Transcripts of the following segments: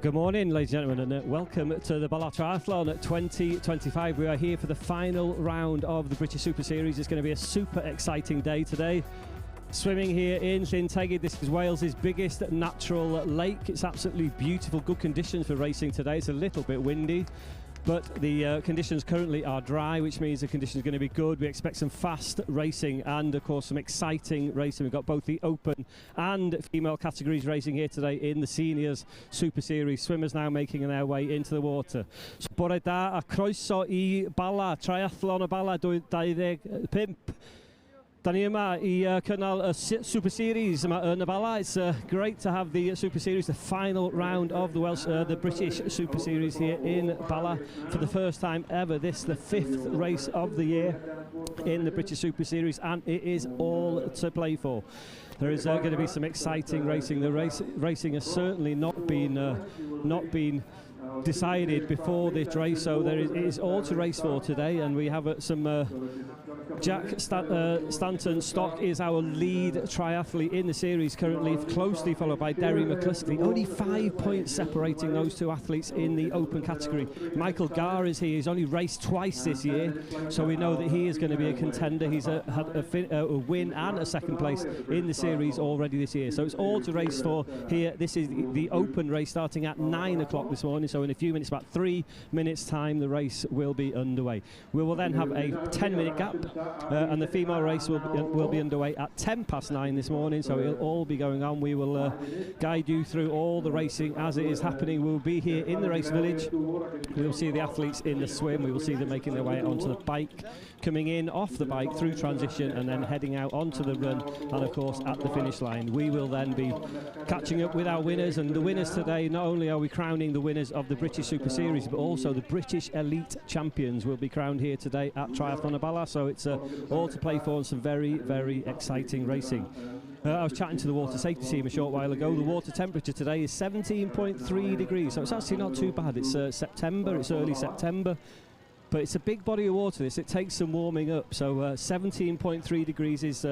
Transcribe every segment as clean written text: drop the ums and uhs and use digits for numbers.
Good morning, ladies and gentlemen, and welcome to the Bala Triathlon 2025. We are here for the final round of the British Super Series. It's going to be a super exciting day today. Swimming here in Llyn Tegid. This is Wales's biggest natural lake. It's absolutely beautiful, good conditions for racing today. It's a little bit windy, but the conditions currently are dry, which means the conditions are going to be good. We expect some fast racing and, of course, some exciting racing. We've got both the open and female categories racing here today in the Seniors Super Series. Swimmers now making their way into the water. So, bore da a croeso I Bala, Triathlon y Bala 2025. Da ni yma I cynnal y Super Series yma yn y Bala. It's great to have the Super Series, the final round of the British Super Series here in Bala for the first time ever. This the 5th race of the year in the British Super Series, and it is all to play for. There is going to be some exciting racing. The racing has certainly not been decided before this race, so it is all to race for today, and we have some Jack Stanton Stock is our lead triathlete in the series currently, closely followed by Derry McCluskey. Only 5 points separating those two athletes in the open category. Michael Garr is here. He's only raced twice this year, so we know that he is going to be a contender. He's had a win and a second place in the series already this year, so it's all to race for here. This is the open race starting at 9 o'clock this morning, so in a few minutes, about 3 minutes time, the race will be underway. We will then have a 10-minute gap, and the female race will be underway at 9:10 this morning, so it'll all be going on. We will guide you through all the racing as it is happening. We'll be here in the race village. We will see the athletes in the swim. We will see them making their way onto the bike, coming in off the bike through transition, and then heading out onto the run, and of course at the finish line. We will then be catching up with our winners, and the winners today, not only are we crowning the winners of the British Super Series, but also the British Elite Champions will be crowned here today at Triathlon y Bala, so it's all to play for and some very, very exciting racing. I was chatting to the water safety team a short while ago. The water temperature today is 17.3 degrees, so it's actually not too bad. It's September, it's early September, but it's a big body of water. It takes some warming up, so 17.3 degrees is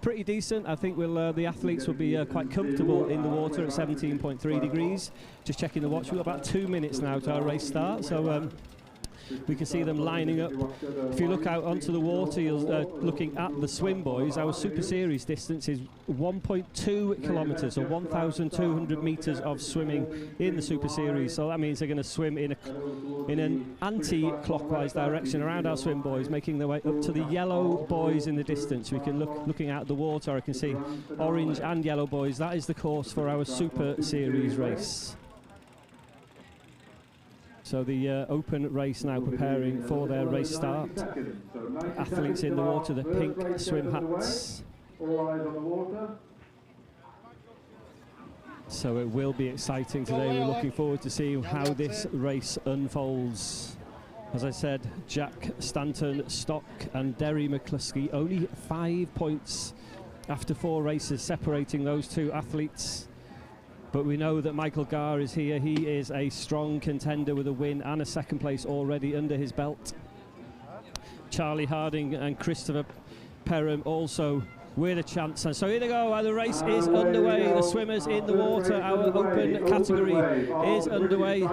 pretty decent. I think the athletes will be quite comfortable in the water at 17.3 degrees. Just checking the watch, we've got about 2 minutes now to our race start, so we can see them lining up. If you look out onto the water, you're looking at the swim boys. Our Super Series distance is 1.2 kilometres, or 1,200 metres of swimming in the Super Series. So that means they're going to swim in an anti-clockwise direction around our swim boys, making their way up to the yellow boys in the distance. We can looking out the water, I can see orange and yellow boys. That is the course for our Super Series race. So the open race now preparing for their race start. Athletes in the water, the pink swim hats. So it will be exciting today. We're looking forward to seeing how this race unfolds. As I said, Jack Stanton Stock and Derry McCluskey, only 5 points after 4 races separating those two athletes. But we know that Michael Garr is here. He is a strong contender with a win and a second place already under his belt. Charlie Harding and Christopher Perham also with a chance. And so here they go. The race is underway. The swimmers in the water. Our open category is underway.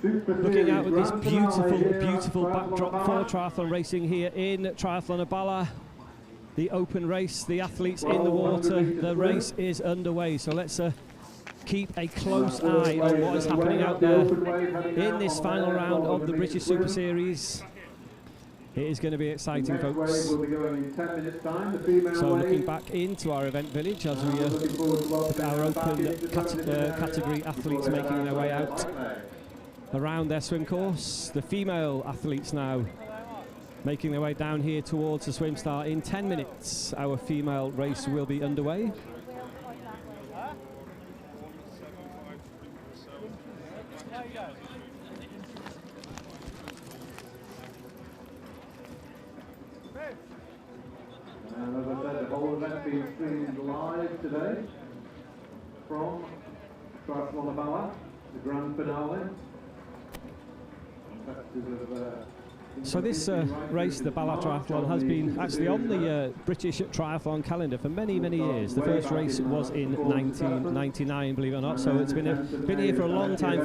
Looking out with this beautiful, beautiful backdrop for triathlon racing here in Triathlon y Bala. The open race, the athletes in the water, the race is underway. So let's keep a close eye on what is happening out there in this final round of the British Super Series. It is going to be exciting, folks. So looking back into our event village as we look at our open category athletes making their way out around their swim course. The female athletes now making their way down here towards the swim start. In 10 minutes, our female race will be underway. And as I said, the whole event being streamed live today from Triathlon y Bala, the grand finale. Competitors have So this race, the Bala Triathlon, has been actually on the British Triathlon calendar for many, many years. The first race was in 1999, believe it or not. So it's been here for a long time.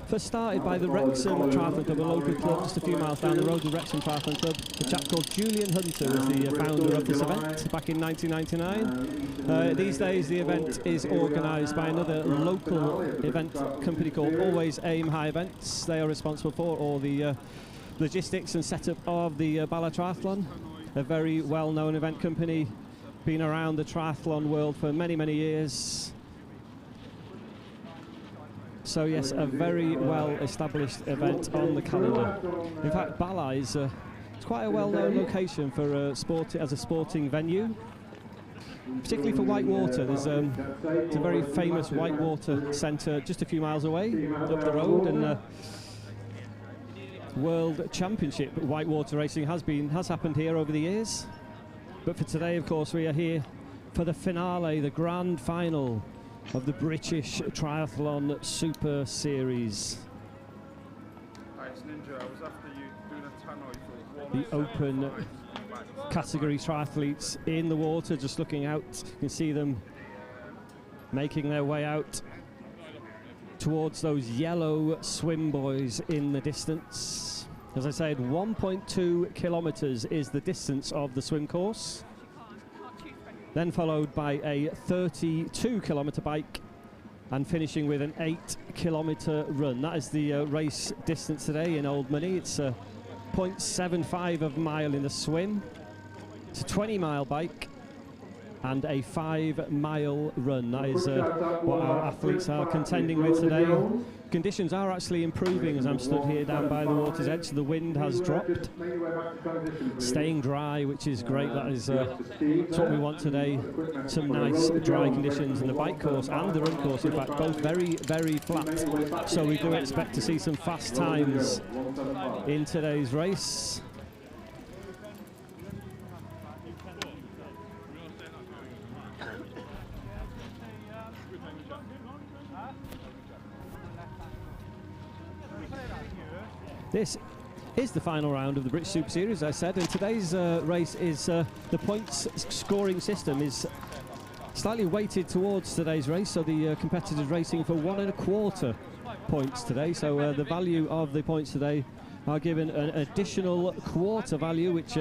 First started by the Wrexham Triathlon Club, a local club just a few miles down the road, the Wrexham Triathlon Club. A chap called Julian Hunter was the founder of this event back in 1999. These days the event is organised by another local event company called Always Aim High Events. They are responsible for all the logistics and setup of the Bala Triathlon, a very well-known event company, been around the triathlon world for many, many years. So yes, a very well-established event on the calendar. In fact, Bala is it's quite a well-known location for as a sporting venue, particularly for whitewater. There's a very famous whitewater centre just a few miles away up the road, and World Championship whitewater racing has happened here over the years. But for today, of course, we are here for the finale, the grand final of the British Triathlon Super Series. The open category triathletes in the water, just looking out. You can see them making their way out towards those yellow swim buoys in the distance. As I said, 1.2 kilometres is the distance of the swim course, then followed by a 32-kilometre bike and finishing with an 8-kilometre run. That is the race distance today in old money. It's 0.75 of a mile in the swim. It's a 20-mile bike and a 5-mile run. That is what our athletes are contending with today. Conditions are actually improving as I'm stood here down by the water's edge. The wind has dropped, staying dry, which is great. That is what we want today. Some nice dry conditions, and the bike course and the run course, in fact, both very, very flat. So we do expect to see some fast times in today's race. This is the final round of the British Super Series, as I said, and today's race is the points scoring system is slightly weighted towards today's race, so the competitors racing for 1.25 points today. So the value of the points today are given an additional quarter value, which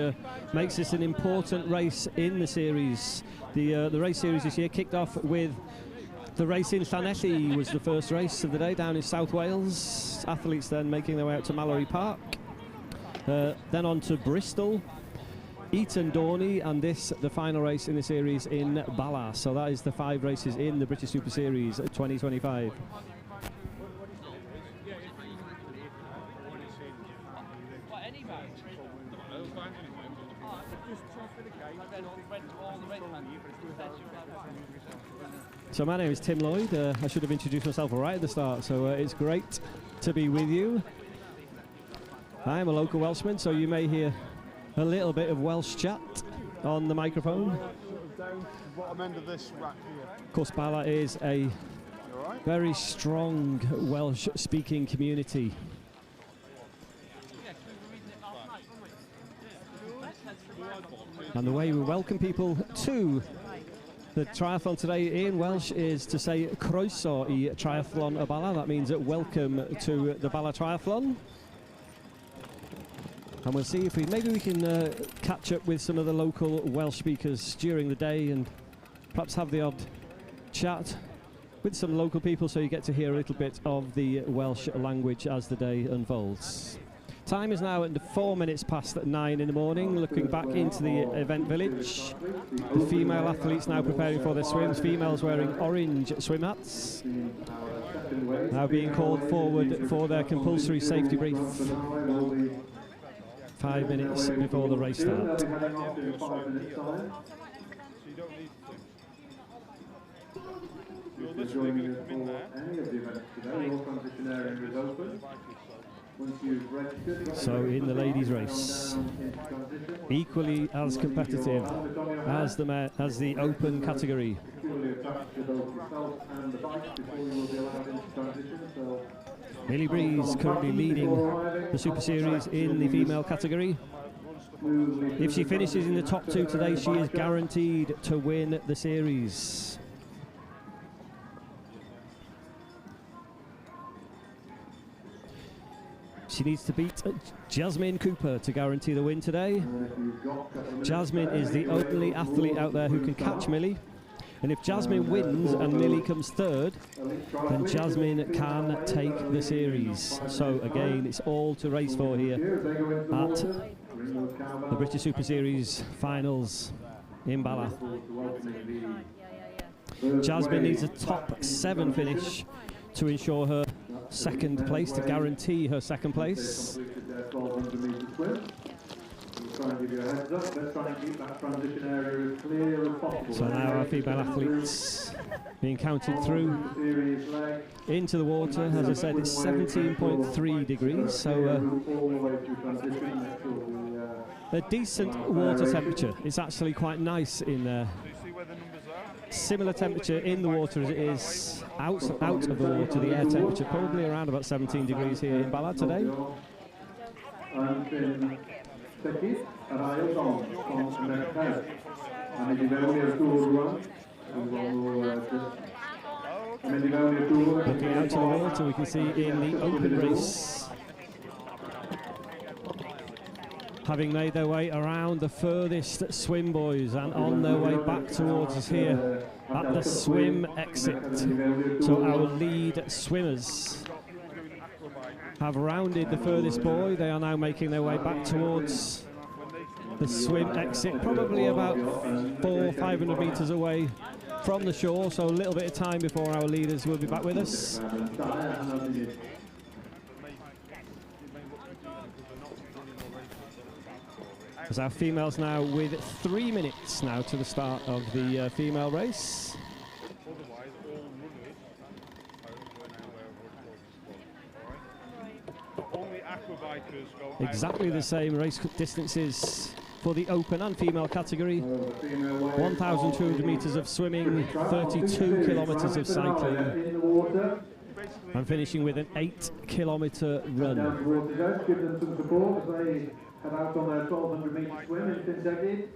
makes this an important race in the series. The race series this year kicked off with the race in Llanelli. Was the first race of the day down in South Wales. Athletes then making their way out to Mallory Park. Then on to Bristol, Eton Dorney, and the final race in the series in Bala. So that is the 5 races in the British Super Series 2025. So my name is Tim Lloyd. I should have introduced myself right at the start, so it's great to be with you. I am a local Welshman, so you may hear a little bit of Welsh chat on the microphone. Of course, Bala is a very strong Welsh-speaking community. And the way we welcome people to the triathlon today in Welsh is to say croeso I triathlon y Bala. That means welcome to the Bala Triathlon. And we'll see if maybe we can catch up with some of the local Welsh speakers during the day and perhaps have the odd chat with some local people, so you get to hear a little bit of the Welsh language as the day unfolds. Time is now at 4 minutes past 9 in the morning. Looking back into the event village, the female athletes now preparing for their swims. Females wearing orange swim hats, now being called forward for their compulsory safety brief 5 minutes before the race start. So in the ladies' race, equally as competitive as the open category. Millie Breeze currently leading the Super Series in the female category. If she finishes in the top 2 today, she is guaranteed to win the series. She needs to beat Jasmine Cooper to guarantee the win today. Jasmine is the only athlete out there who can catch Millie. And if Jasmine wins and Millie comes 3rd, then Jasmine can take the series. So again, it's all to race for here at the British Super Series finals in Bala. Jasmine needs a top 7 finish to ensure her 2nd place, to guarantee her 2nd place. So now our female athletes being counted through into the water. As I said, it's 17.3 degrees, so a decent water temperature. It's actually quite nice in there. Similar temperature in the water as it is out of the water, the air temperature, probably around about 17 degrees here in Bala today. Looking out to the water, we can see in the open race, having made their way around the furthest swim boys and on their way back towards us here at the swim exit. So our lead swimmers have rounded the furthest boy. They are now making their way back towards the swim exit, probably about 400-500 meters away from the shore, so a little bit of time before our leaders will be back with us. As our females now with 3 minutes now to the start of the female race. Exactly the same race distances for the open and female category. 1,200 meters of swimming, 32 kilometers of cycling, and finishing with an 8-kilometer run. Give them some support as they head out on their 1,200 meter swim in Tinteggy.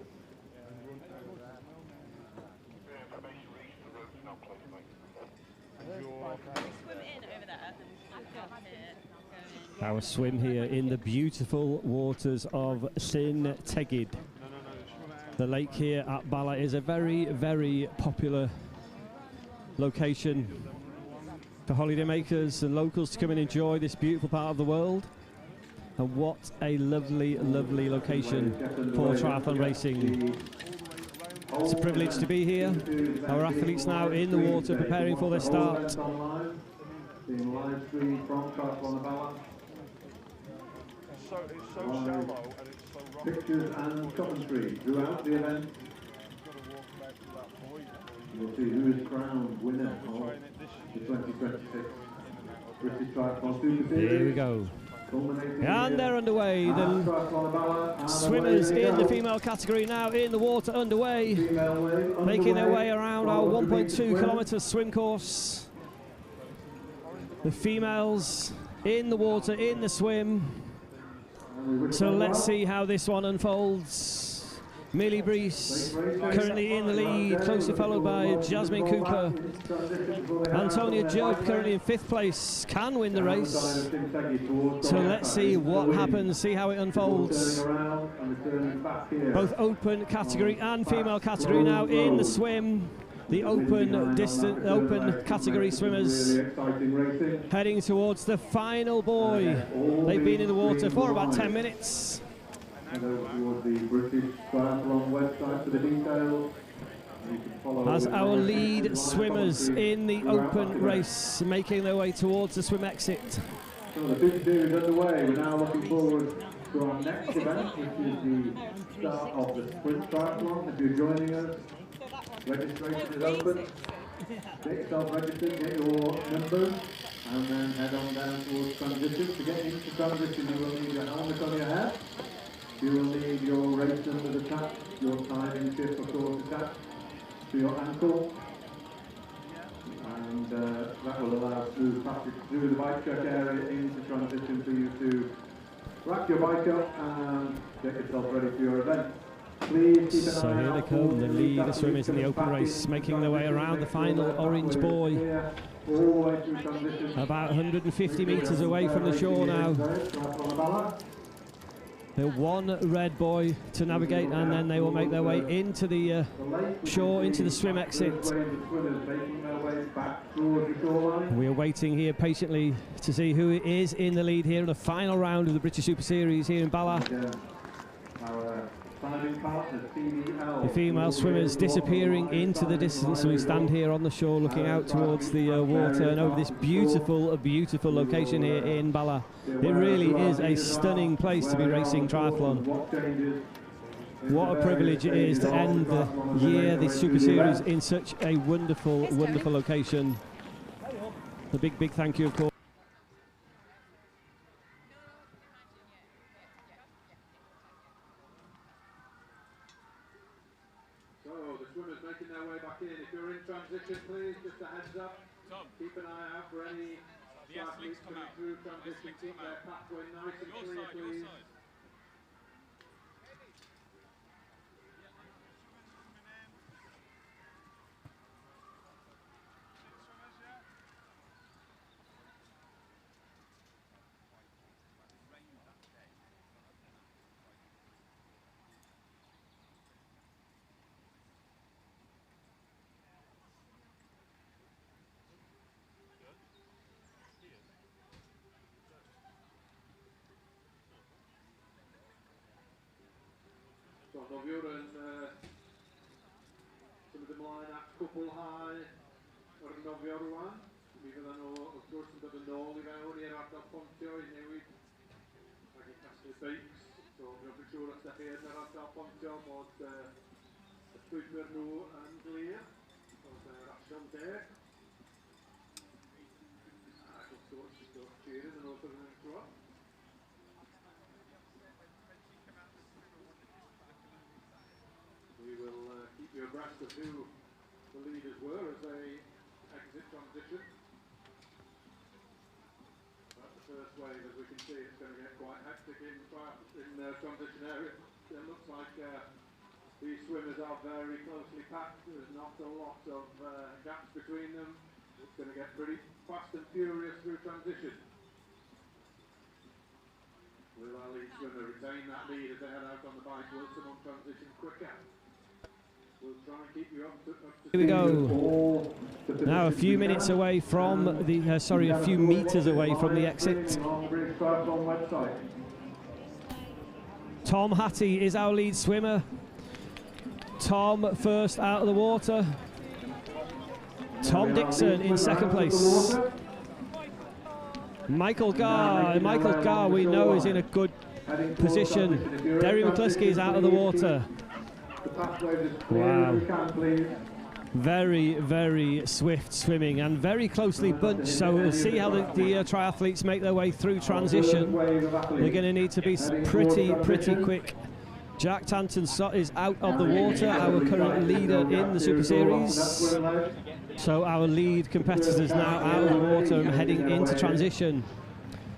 Our swim here in the beautiful waters of Llyn Tegid. The lake here at Bala is a very, very popular location for holidaymakers and locals to come and enjoy this beautiful part of the world. And what a lovely, lovely location for triathlon racing. It's a privilege to be here. Our athletes now in the water preparing for their start. Being live streamed from Triathlon Bala. It's so shallow and it's so rocky. Pictures and commentary throughout the event. We'll see who is crowned winner of the 2026 British Triathlon Super Series. Here we go. And they're underway. The swimmers in the female category now in the water underway, making their way around our 1.2 kilometre swim course. The females in the water, in the swim. So let's see how this one unfolds. Millie Breeze currently in the lead, closely followed by Jasmine Cooper. Antonia Jubb currently in 5th place, can win the race. So let's see what happens, see how it unfolds. Both open category and female category now in the swim. The open category swimmers heading towards the final buoy. They've been in the water for about 10 minutes. The British Triathlon website for the details. As our lead swimmers in the open race making their way towards the swim exit. So the big series underway. We're now looking forward to our next event, which is the start of the sprint triathlon. If you're joining us, registration is open. Get yourself registered, get your numbers, and then head on down towards transition. To get into transition, you will need your helmet on your head. You will need your race numbers attached, your timing chip of course attached to your ankle. And That will allow smooth passage through the bike check area into transition for you to rack your bike up and get yourself ready for your event. Please keep an So eye here they out come, for the lead swimmers in the open race, making their way around the final orange buoy. all the way through transition. About 150 metres away from the shore now. The one red buoy to navigate, and then they will make their way into the shore, into the swim exit. We are waiting here patiently to see who is in the lead here in the final round of the British Super Series here in Bala. The female swimmers disappearing into the distance. We stand here on the shore looking out towards the water and over this beautiful, beautiful location here in Bala. It really is a stunning place to be racing triathlon. What a privilege it is to end the year, the Super Series, in such a wonderful, wonderful location. A big, big thank you, of course. So the swimmers making their way back in. If you're in transition, please, just a heads up. Keep an eye out for any athletes coming through transition. Keep their pathway nice and clear, please. Noviuren, some of them line up couple high or Novioruan, even though of course some of the Noli fewn i'r ardal pontio I newid ac i casglu beics, so byddwn yn siŵr os ydych chi yn yr ardal pontio bod y llwybr nhw yn glir, oedd rasiwn deg. Ac wrth gwrs, cheering yn o'r yn clywed. We will keep you abreast of who the leaders were as they exit transition. That's the first wave, as we can see, it's going to get quite hectic in the transition area. It looks like these swimmers are very closely packed. There's not a lot of gaps between them. It's going to get pretty fast and furious through transition. Will our lead swimmer retain that lead as they head out on the bike? Will someone transition quicker? We'll try and keep you up to Here we go. Now a few minutes away from the, a few meters away from the exit. Tom Hattie is our lead swimmer. Tom first out of the water. Tom Dixon in second place. Michael Garr we know is in a good position. Derry McCluskey is out of the water. Wow. Very, very swift swimming and very closely bunched, so we'll see how the triathletes make their way through transition. They're going to need to be pretty quick. Jack Tanton is out of the water, our current leader in the Super Series. So our lead competitors now out of the water and heading into transition.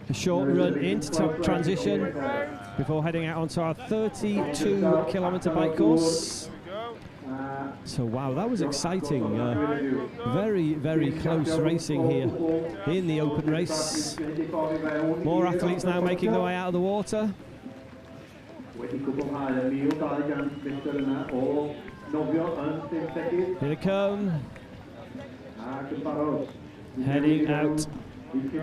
A short run into transition before heading out onto our 32-kilometre bike course. So wow, that was exciting. Very, very close racing here in the open race. More athletes now making their way out of the water. Here they come. Heading out into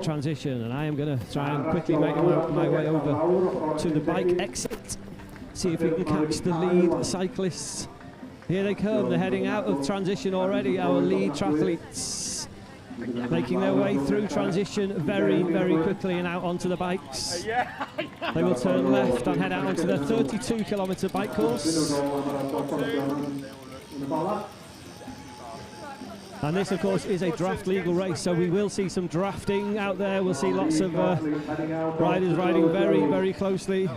transition, and I am going to try and quickly make my way over to the bike exit, see if we can catch the lead cyclists. Here they come, they're heading out of transition already, our lead triathletes making their way through transition very, very quickly and out onto the bikes. They will turn left and head out onto their 32-kilometre bike course. And this, of course, is a draft legal race, so we will see some drafting out there. We'll see lots of riders riding very, very closely,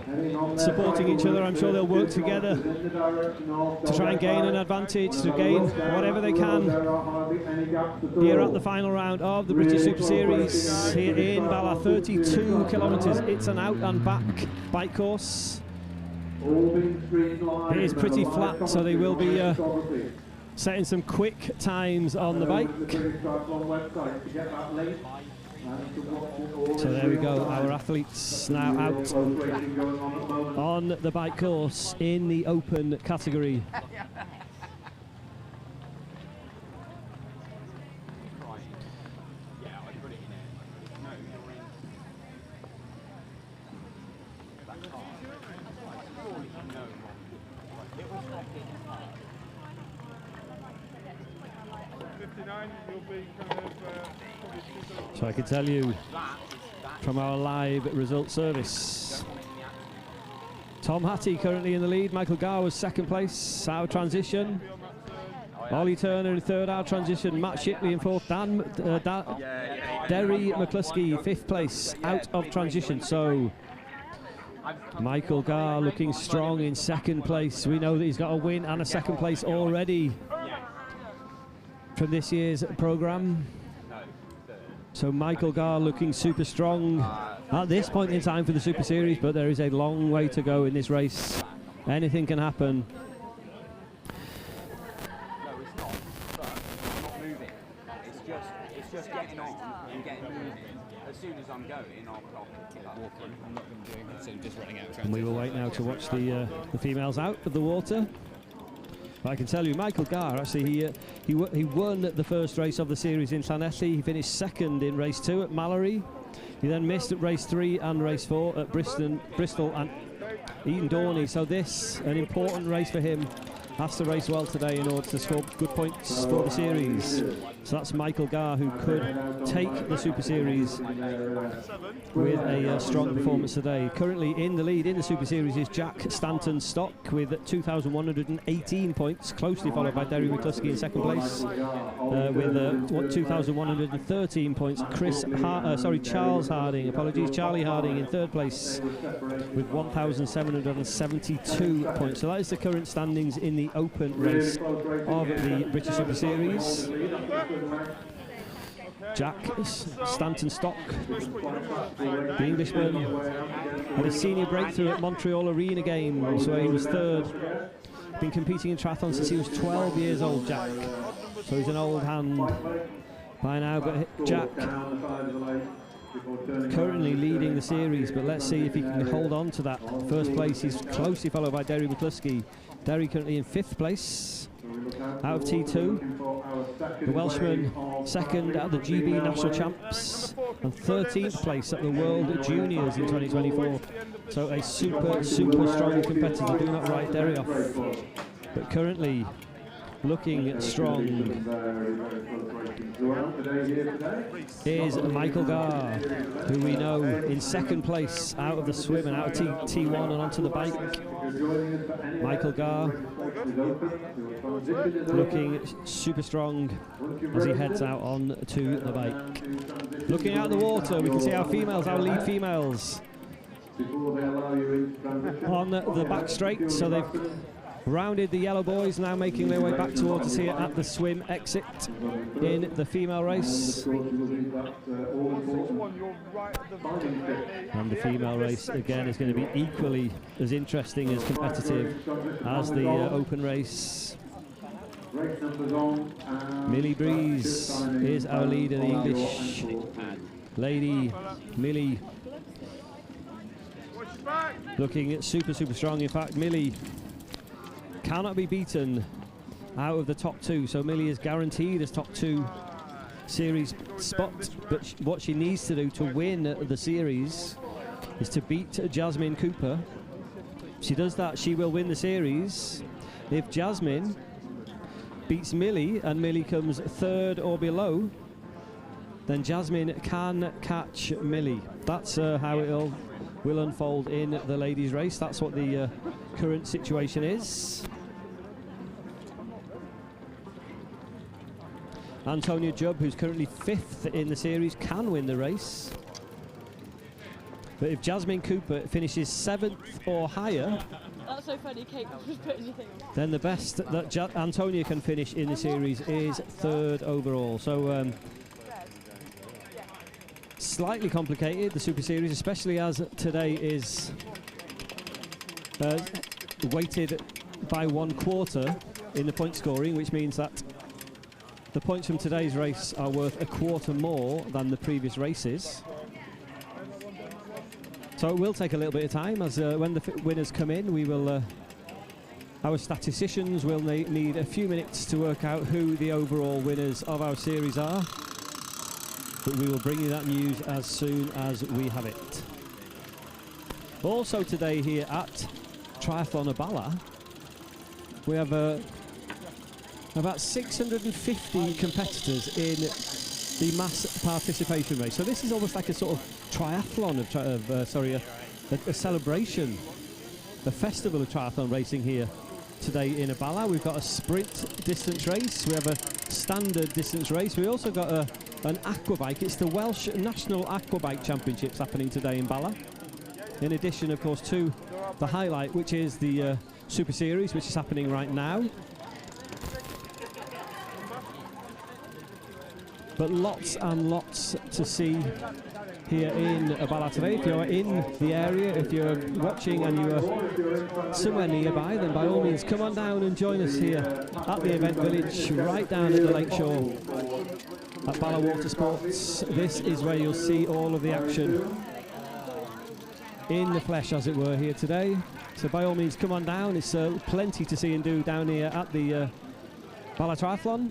supporting each other. I'm sure they'll work together to try and gain an advantage, to gain whatever they can here at the final round of the British Super Series here in Bala. 32 kilometres. It's an out and back bike course. It is pretty flat, so they will be setting some quick times on the bike. So there we go, our athletes now out on the bike course in the open category. So I can tell you from our live result service, Tom Hattie currently in the lead. Michael Garr was second place out of transition. Ollie Turner in third out of transition. Matt Shipley in fourth. Derry McCluskey fifth place out of transition. So Michael Garr looking strong in second place. We know that he's got a win and a second place already from this year's programme. So Michael Garr looking super strong at this point in time for the Super Series, but there is a long way to go in this race. Anything can happen. No, it's not. But I'm not moving. It's just getting on and getting moving. As soon as I'm going, I'll pick it up. Walking. I'm not going to do it. So just running out. And we will wait now to watch the females out of the water. But I can tell you, Michael Garr, actually, he won the first race of the series in Llanelli. He finished second in race 2 at Mallory. He then missed at race 3 and race 4 at Bristol and Eton Dorney. So this, an important race for him. Has to race well today in order to score good points for the series. So that's Michael Garr, who could take the Super Series with a strong performance today. Currently in the lead in the Super Series is Jack Stanton Stock with 2,118 points, closely followed by Derry McCluskey in second place with 2,113 points. Charles Harding, Charlie Harding in third place with 1,772 points. So that is the current standings in the open race of the British Super Series. Jack Stanton Stock, the Englishman, had a senior breakthrough at Montreal Arena Games where he was third. Been competing in triathlon since he was 12 years old, Jack. So he's an old hand by now, but Jack currently leading the series, but let's see if he can hold on to that first place. He's closely followed by Derry McCluskey. Derry currently in 5th place out of T2. The Welshman second at the GB National Champs and 13th place at the World Juniors in 2024. So a super strong competitor. Do not write Derry off, but currently looking strong is Michael Garr, who we know in second place out of the swim and out of T1 and onto the bike. Michael Garr looking super strong as he heads out on to the bike. Looking out the water, we can see our lead females on the back straight. So they've rounded the yellow boys, now making their way back towards us here at the swim exit in the female race. And the female race again is going to be equally as interesting, as competitive as the open race. Millie Breeze is our leader, the English lady. Millie looking super strong. In fact, Millie cannot be beaten out of the top 2, so Millie is guaranteed as top 2 series spot, but what she needs to do to win the series is to beat Jasmine Cooper. If she does that, she will win the series. If Jasmine beats Millie and Millie comes 3rd or below, then Jasmine can catch Millie. That's how it will unfold in the ladies' race. That's what the current situation is. Antonia Jubb, who's currently 5th in the series, can win the race. But if Jasmine Cooper finishes 7th or higher, that's so funny, Kate was putting your thing on. Then the best that Antonia can finish in the series is 3rd overall. So slightly complicated, the Super Series, especially as today is weighted by 1/4 in the point scoring, which means that the points from today's race are worth 1/4 more than the previous races. So it will take a little bit of time, as when the winners come in, we will. Our statisticians will need a few minutes to work out who the overall winners of our series are. But we will bring you that news as soon as we have it. Also today here at Triathlon Bala, we have about 650 competitors in the mass participation race. So this is almost like a sort of triathlon a celebration, a festival of triathlon racing here today in Bala. We've got a sprint distance race, we have a standard distance race, we also got an aquabike. It's the Welsh National Aquabike Championships happening today in Bala. In addition, of course, to the highlight, which is the Super Series, which is happening right now. But lots and lots to see here in Bala today. If you're in the area, if you're watching and you are somewhere nearby, then by all means come on down and join us here at the event village, right down at the lakeshore at Bala Water Sports. This is where you'll see all of the action in the flesh, as it were, here today. So by all means come on down. It's plenty to see and do down here at the Bala Triathlon.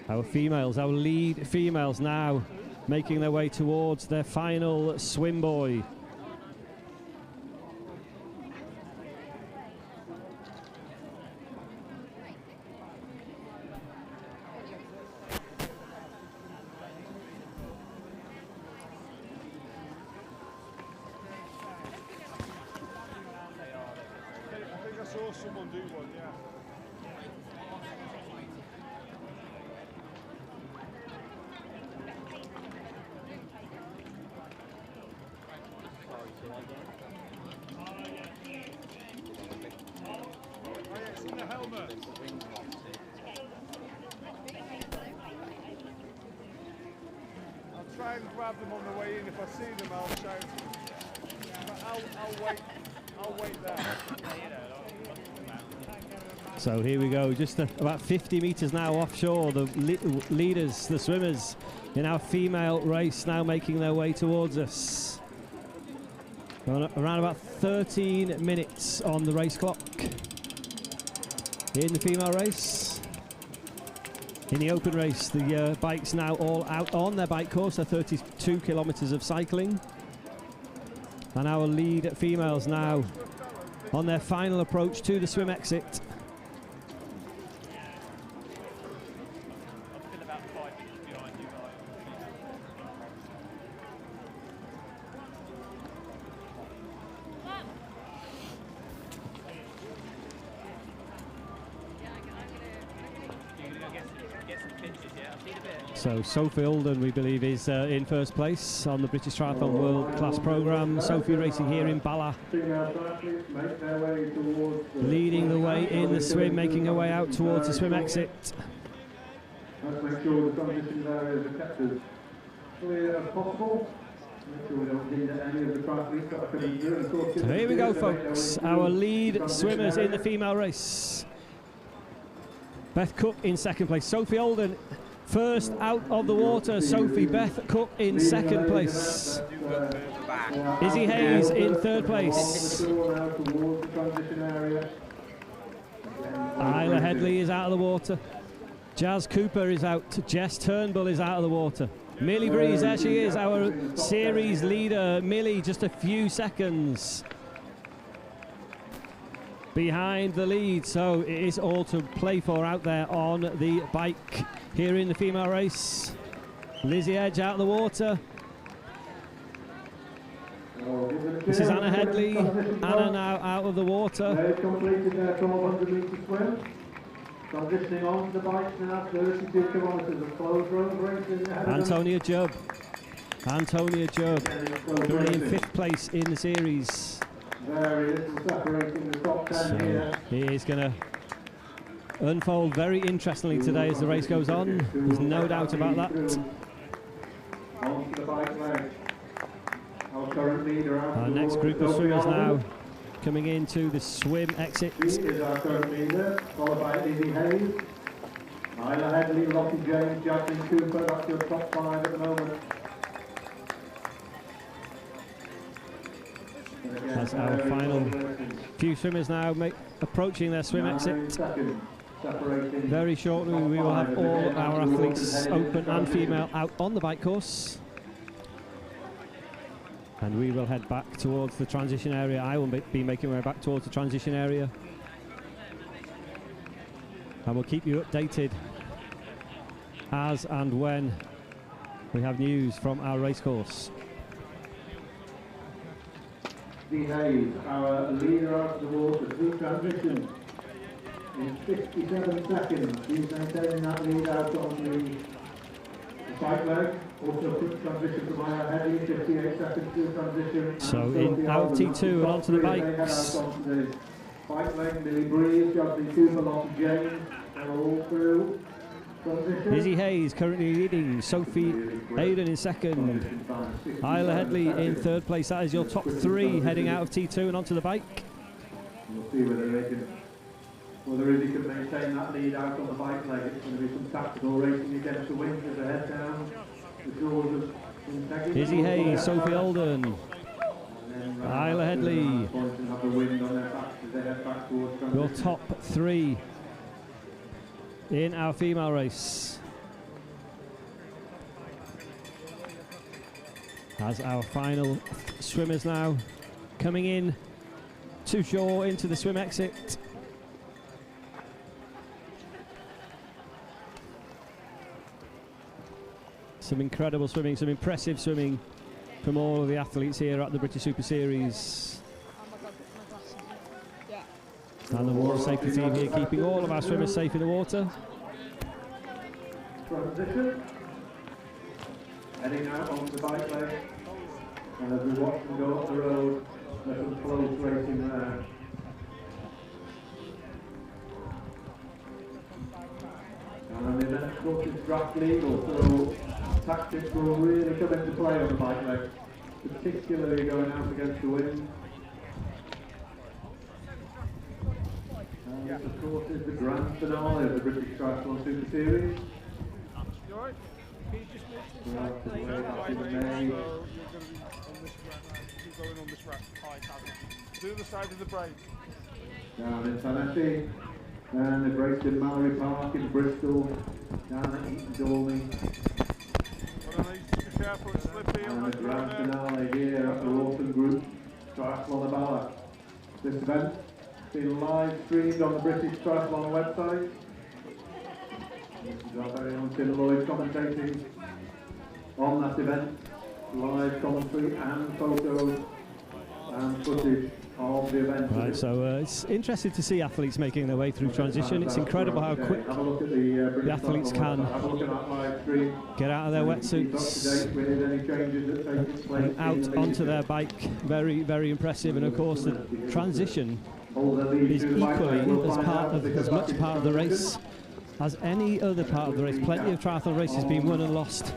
Our females, our lead females now making their way towards their final swim buoy. I think I saw someone do one, yeah. I'll try and grab them on the way in. If I see them, I'll shout. But I'll wait there. So here we go, just about 50 metres now offshore. The leaders, the swimmers in our female race now making their way towards us. Around about 13 minutes on the race clock in the female race. In the open race, the bikes now all out on their bike course, 32 kilometres of cycling. And our lead females now on their final approach to the swim exit. So Sophie Alden, we believe, is in first place on the British Triathlon World Class Programme. Sophie racing here in Bala, leading the way in the swim, making her way out towards the swim exit. Let's make sure the transition areas are kept as clear as possible. Make sure we don't need any of the triathletes that are coming through. So here we go, folks, our lead swimmers in the female race. Beth Cook in second place, Sophie Alden first out of the water, Sophie. Beth Cook in second place. Izzy Hayes in third place. Isla Headley is out of the water. Jazz Cooper is out. Jess Turnbull is out of the water. Millie Breeze, there she is, our series leader. Millie, just a few seconds behind the lead, so it is all to play for out there on the bike here in the female race. Lizzie Edge out of the water. This is Anna Headley. Anna now out of the water. They've completed their 1200 metre swim. Transitioning on the bikes now, 32 kilometres of closed road racing ahead of them. Antonia Jubb. Antonia Jubb, currently in 5th place in the series. Very little separating the top 10 here. He is going to unfold very interestingly today as the race goes on. There's no doubt about that. Onto the bike leg. Our current leader out. Our next group of swimmers now coming into the swim exit. She is our current leader, followed by Izzy Hayes. Isla Headley, Lottie James, Jacqueline Cooper, that's your top 5 at the moment. That's our final few swimmers now approaching their swim exit. Very shortly we will have all our athletes, open and female, out on the bike course. And we will head back towards the transition area. I will be making my way back towards the transition area. And we'll keep you updated as and when we have news from our race course. Izzy Hayes, our leader out of the water, through transition in 57 seconds. She's maintaining that lead out on the bike leg. Also quick transition from Isla Headley, 58 seconds through transition. So in out of T2 and onto the bikes. Onto the bike leg, Millie Breeze, Jocelyn Cooper, Lottie James, they're all through transition. Izzy Hayes currently leading, Sophie Hayden in 2nd, Isla Headley in 3rd place. That is your top 3 heading out of T2 and onto the bike. We'll see whether Izzy can maintain that lead out on the bike leg. It's going to be some tactical racing against the wind as they head down the shores of Integrity. Izzy Hayes, Sophie Holden, Isla Headley. Your top 3 in our female race. As our final swimmers now coming in to shore into the swim exit. Some incredible swimming, some impressive swimming from all of the athletes here at the British Super Series. And the water safety team here keeping all of our swimmers safe in the water. Transition. Heading out onto the bike leg. And as we watch them go up the road, there's some close racing there. And the next course is draft legal, so tactics will really come into play on the bike leg, particularly going out against the wind. And this, of course, is the grand finale of the British Triathlon Super Series. You alright? Can you just move Right, to the way side? back in So May. you're going to be on this rack now. You're going on this rack. High tab. To the side of the brake. Down in Tennessee, and they've raced in Mallory Park in Bristol, down at Eton Dormy, Well, I need to be careful, it's slippy on and the the grand ground there. finale here at the Rawson Group Triathlon Bala. This event has been live streamed on the British Triathlon website. This is our very own Tim Lloyd commentating on that event, live commentary and photos and footage of the event. Right, so it's interesting to see athletes making their way through transition. It's incredible how quick Have a look at the athletes can have a look at that live stream. get out of their wetsuits and out onto their bike. Very, very impressive. And of course, the transition is equally as much a part of the race as any other part of the race. Plenty of triathlon races being won and lost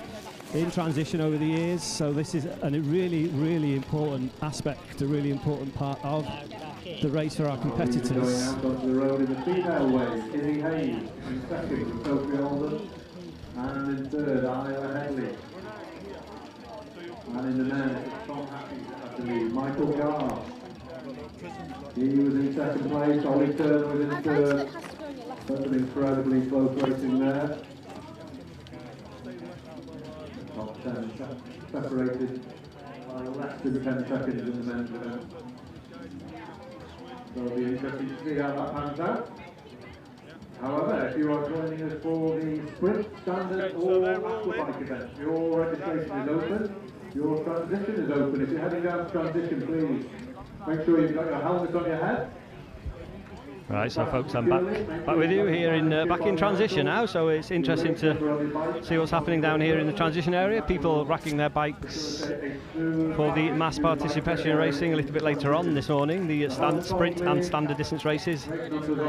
in transition over the years, so this is a really, really important aspect, a really important part of the race for our competitors. Going out onto the road in the female way, Izzy Hayes in 2nd, Sophie Holden, and in 3rd, Isla Headley. And in the men, it's Tom Happy at the lead, Michael Garr. He was in 2nd place, Ollie Turner was in 3rd. That's an incredibly close racing there. Top 10 separated by less than 10 seconds in the men's event. So it'll be interesting to see how that pans out. However, if you are joining us for the sprint, standard or aquabike event, your registration is open. Your transition is open. If you're heading down transition, please make sure you've got your helmet on your head. Right, so folks, I'm back with you here in back in transition now. So it's interesting to see what's happening down here in the transition area. People racking their bikes for the mass participation racing a little bit later on this morning. The sprint and standard distance races,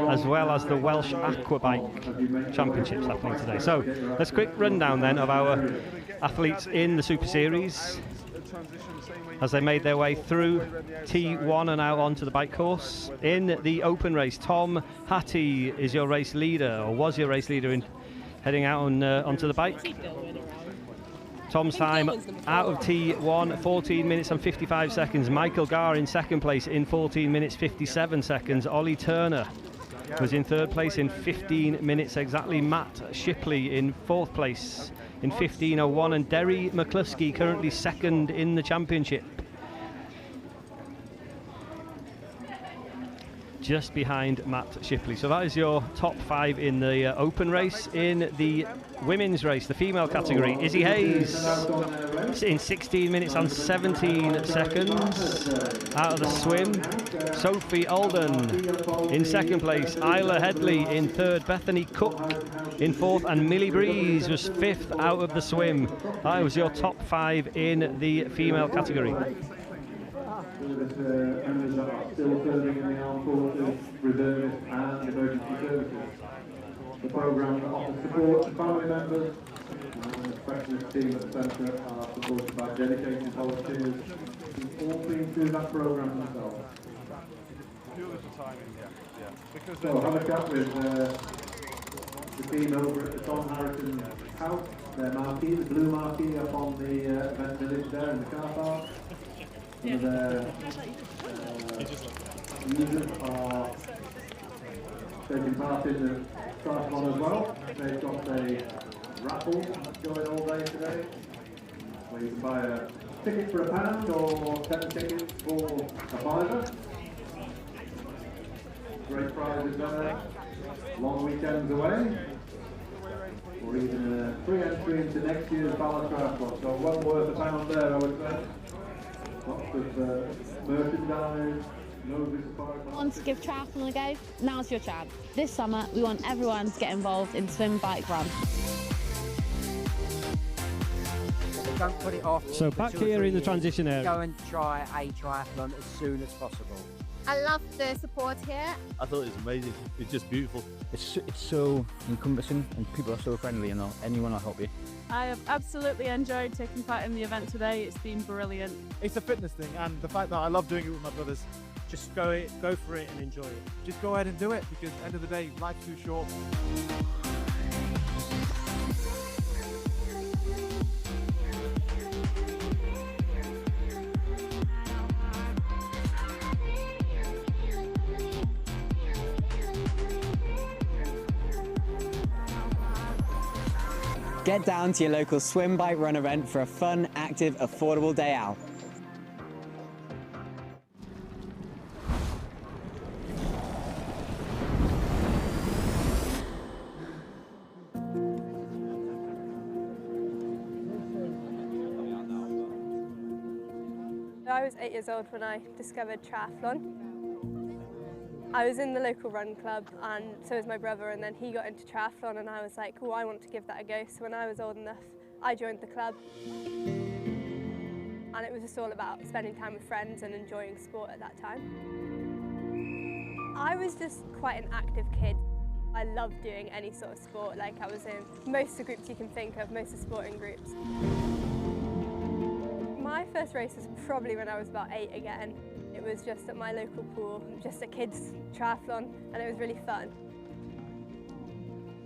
as well as the Welsh Aquabike Championships happening today. So let's quick rundown then of our athletes in the Super Series as they made their way through T1 and now onto the bike course. In the open race, Tom Hattie is your race leader, or was your race leader in heading out on, onto the bike. Tom's time out of T1, 14 minutes and 55 seconds. Michael Garr in second place in 14 minutes 57 seconds. Ollie Turner was in third place in 15 minutes exactly. Matt Shipley in fourth place in 15:01, and Derry McCluskey currently second in the championship, just behind Matt Shipley. So that is your top 5 in the open race. In the women's race, the female category, Izzy Hayes in 16 minutes and 17 seconds out of the swim. Sophie Alden in second place. Isla Headley in third. Bethany Cook in fourth, and Millie Breeze was fifth out of the swim. That was your top 5 in the female category. Members that are still serving in the armed forces, reservists and emergency services. The programme offers support to family members, and the specialist team at the centre are supported by dedicated volunteers who all been through that programme themselves. So have a chat with the team over at the Tom Harrison house. Their marquee, the blue marquee up on the event village there in the car park. Some of their users are taking part in the triathlon as well. They've got a raffle going all day today, where you can buy a ticket for £1 or 10 tickets for a £5. Great prizes there, long weekends away, or even a free entry into next year's Bala Triathlon. So one worth £1 there, I would say. Lots of merchandise, Want to give triathlon a go? Now's your chance. This summer, we want everyone to get involved in swim, bike, run. Don't put it off. So back here in the transition area. Go and try a triathlon as soon as possible. I love the support here. I thought it was amazing. It's just beautiful. It's so encompassing and people are so friendly, anyone will help you. I have absolutely enjoyed taking part in the event today. It's been brilliant. It's a fitness thing, and the fact that I love doing it with my brothers, just go for it and enjoy it. Just go ahead and do it, because at the end of the day, life's too short. Get down to your local swim, bike, run event for a fun, active, affordable day out. I was 8 years old when I discovered triathlon. I was in the local run club, and so was my brother, and then he got into triathlon, and I was like, oh, I want to give that a go. So when I was old enough, I joined the club. And it was just all about spending time with friends and enjoying sport at that time. I was just quite an active kid. I loved doing any sort of sport. Like, I was in most of the groups you can think of, most of the sporting groups. My first race was probably when I was about 8 again. It was just at my local pool, just a kids' triathlon, and it was really fun.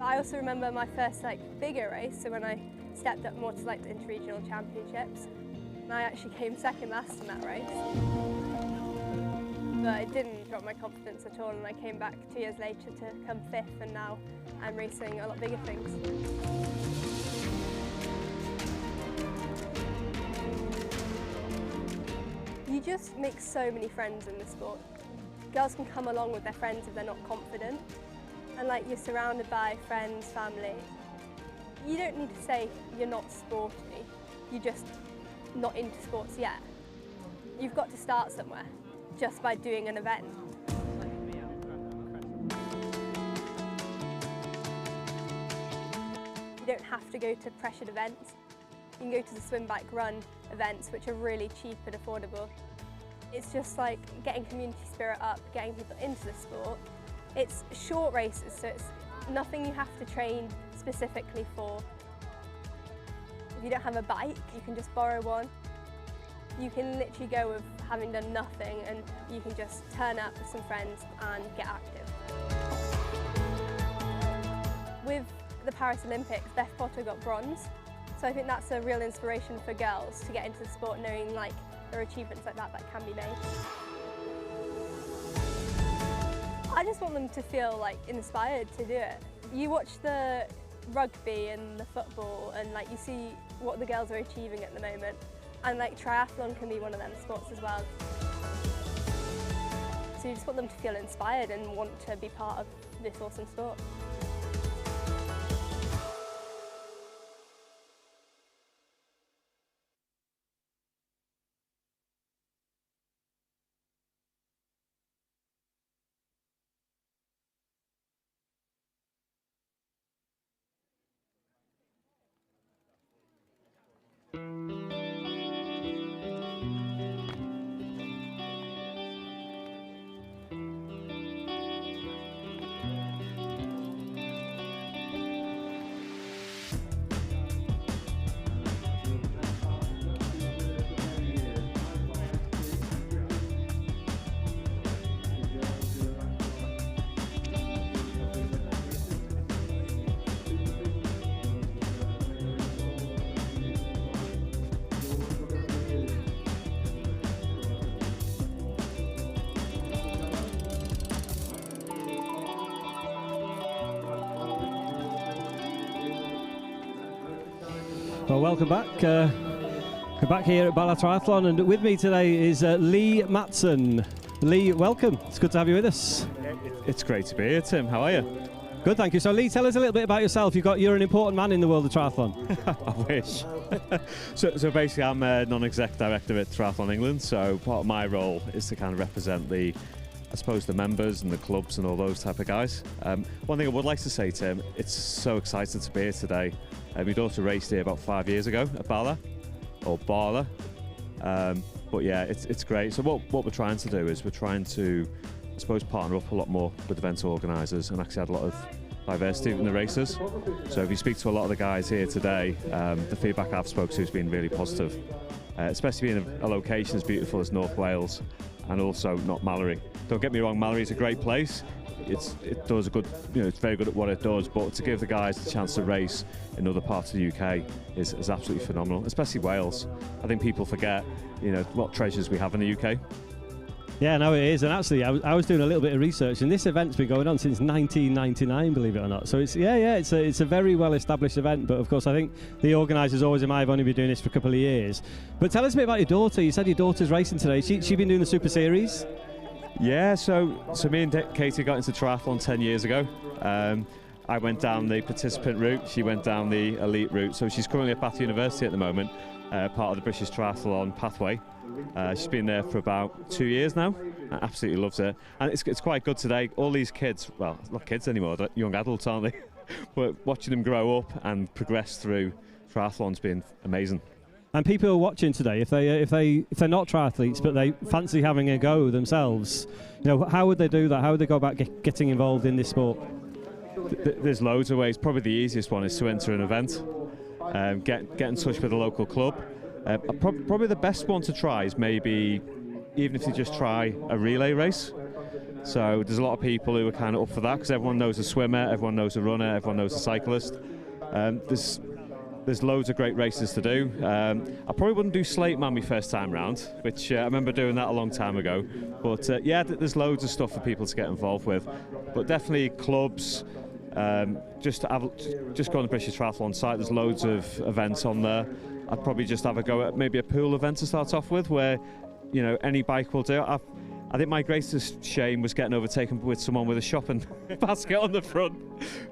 I also remember my first bigger race, so when I stepped up more to the interregional championships, and I actually came second last in that race. But it didn't drop my confidence at all, and I came back 2 years later to come 5th, and now I'm racing a lot bigger things. You just make so many friends in the sport. Girls can come along with their friends if they're not confident. And you're surrounded by friends, family. You don't need to say you're not sporty. You just not into sports yet, you've got to start somewhere just by doing an event. You don't have to go to pressured events. You can go to the swim, bike, run events, which are really cheap and affordable. It's just like getting community spirit up, getting people into the sport. It's short races, so it's nothing you have to train specifically for. If you don't have a bike, you can just borrow one. You can literally go with having done nothing, and you can just turn up with some friends and get active. With the Paris Olympics, Beth Potter got bronze, so I think that's a real inspiration for girls to get into the sport, knowing like there are achievements like that can be made. I just want them to feel like inspired to do it. You watch the rugby and the football, and like you see what the girls are achieving at the moment, and like triathlon can be one of them sports as well. So you just want them to feel inspired and want to be part of this awesome sport. Well, welcome back. We're back here at Bala Triathlon, and with me today is Lee Matson. Lee, welcome. It's good to have you with us. It's great to be here, Tim. How are you? Good, thank you. So, Lee, tell us a little bit about yourself. You're an important man in the world of triathlon. I wish. so basically, I'm a non-exec director at Triathlon England. So part of my role is to kind of represent the members and the clubs and all those type of guys. One thing I would like to say, Tim, it's so exciting to be here today. My daughter raced here about 5 years ago at Bala, or Bala. But yeah, it's great. So what we're trying to do is we're trying to, I suppose, partner up a lot more with event organisers and actually add a lot of diversity in the races. So if you speak to a lot of the guys here today, the feedback I've spoken to has been really positive, especially in a location as beautiful as North Wales, and also not Mallory. Don't get me wrong, Mallory is a great place. It does a good, it's very good at what it does, but to give the guys the chance to race in other parts of the UK is absolutely phenomenal, especially Wales. I think people forget, what treasures we have in the UK. Yeah, no, it is. And actually, I was doing a little bit of research, and this event's been going on since 1999, believe it or not. So it's a very well-established event. But of course, I think the organisers always have only been doing this for a couple of years. But tell us a bit about your daughter. You said your daughter's racing today. She been doing the Super Series? Yeah, so me and Katie got into triathlon 10 years ago. I went down the participant route, she went down the elite route. So she's currently at Bath University at the moment, part of the British Triathlon pathway. She's been there for about 2 years now. Absolutely loves it. And it's quite good today. All these kids, well, not kids anymore, they're young adults, aren't they? But watching them grow up and progress through triathlon's been amazing. And people who are watching today, if they're not triathletes but they fancy having a go themselves, how would they do that? How would they go about getting involved in this sport? There's loads of ways. Probably the easiest one is to enter an event, get in touch with a local club. Probably the best one to try is maybe, even if you just try a relay race. So there's a lot of people who are kind of up for that, because everyone knows a swimmer, everyone knows a runner, everyone knows a cyclist. There's loads of great races to do. I probably wouldn't do Slate Man my first time round, which I remember doing that a long time ago. But yeah, there's loads of stuff for people to get involved with. But definitely clubs, just go on the British Triathlon site. There's loads of events on there. I'd probably just have a go at maybe a pool event to start off with, where any bike will do. I think my greatest shame was getting overtaken with someone with a shopping basket on the front.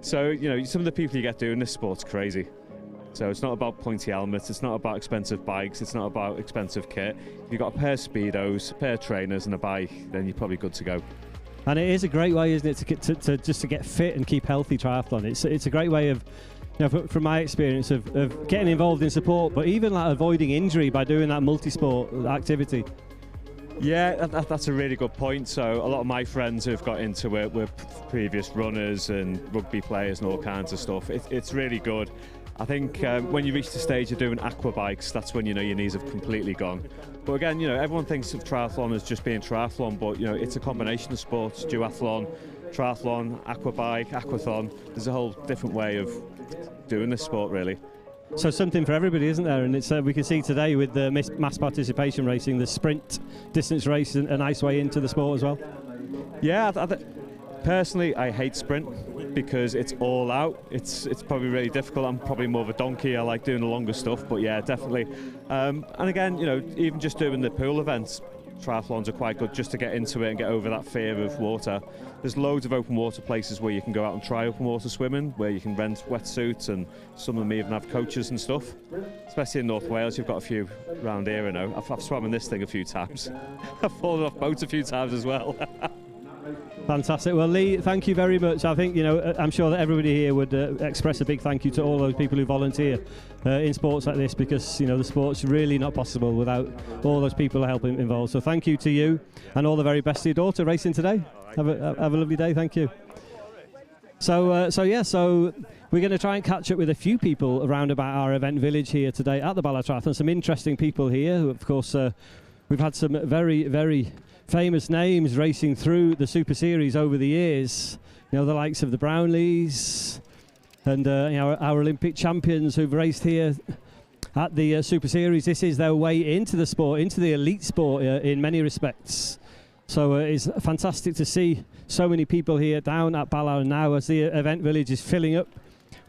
So some of the people you get doing this sport's crazy. So it's not about pointy helmets, it's not about expensive bikes, it's not about expensive kit. If you've got a pair of Speedos, a pair of trainers and a bike, then you're probably good to go. And it is a great way, isn't it, to just to get fit and keep healthy triathlon. It's a great way of, you know, from my experience of getting involved in support, but even like avoiding injury by doing that multi-sport activity. Yeah, that's a really good point. So a lot of my friends who've got into it were previous runners and rugby players and all kinds of stuff. It's really good. I think when you reach the stage of doing aqua bikes, that's when you know your knees have completely gone. But again, you know, everyone thinks of triathlon as just being triathlon, but you know, it's a combination of sports: duathlon, triathlon, aqua bike, aquathon. There's a whole different way of doing this sport, really. So something for everybody, isn't there? And it's we can see today with the mass participation racing, the sprint distance race, a nice way into the sport as well. Yeah, personally, I hate sprint because it's all out. It's probably really difficult. I'm probably more of a donkey. I like doing the longer stuff, but yeah, definitely. And again, you know, even just doing the pool events, triathlons are quite good just to get into it and get over that fear of water. There's loads of open water places where you can go out and try open water swimming, where you can rent wetsuits, and some of them even have coaches and stuff. Especially in North Wales, you've got a few around here, you know. I've swum in this thing a few times. I've fallen off boats a few times as well. Fantastic. Well, Lee, thank you very much. I think, you know, I'm sure that everybody here would express a big thank you to all those people who volunteer in sports like this, because, you know, the sport's really not possible without all those people helping involved. So thank you to you, and all the very best to your daughter racing today. Have a lovely day. Thank you. So we're going to try and catch up with a few people around about our event village here today at the Bala Triathlon. Some interesting people here who, of course, we've had some very, very famous names racing through the Super Series over the years. You know, the likes of the Brownlees and you know, our Olympic champions who've raced here at the Super Series. This is their way into the sport, into the elite sport in many respects. So it's fantastic to see so many people here down at Bala now, as the event village is filling up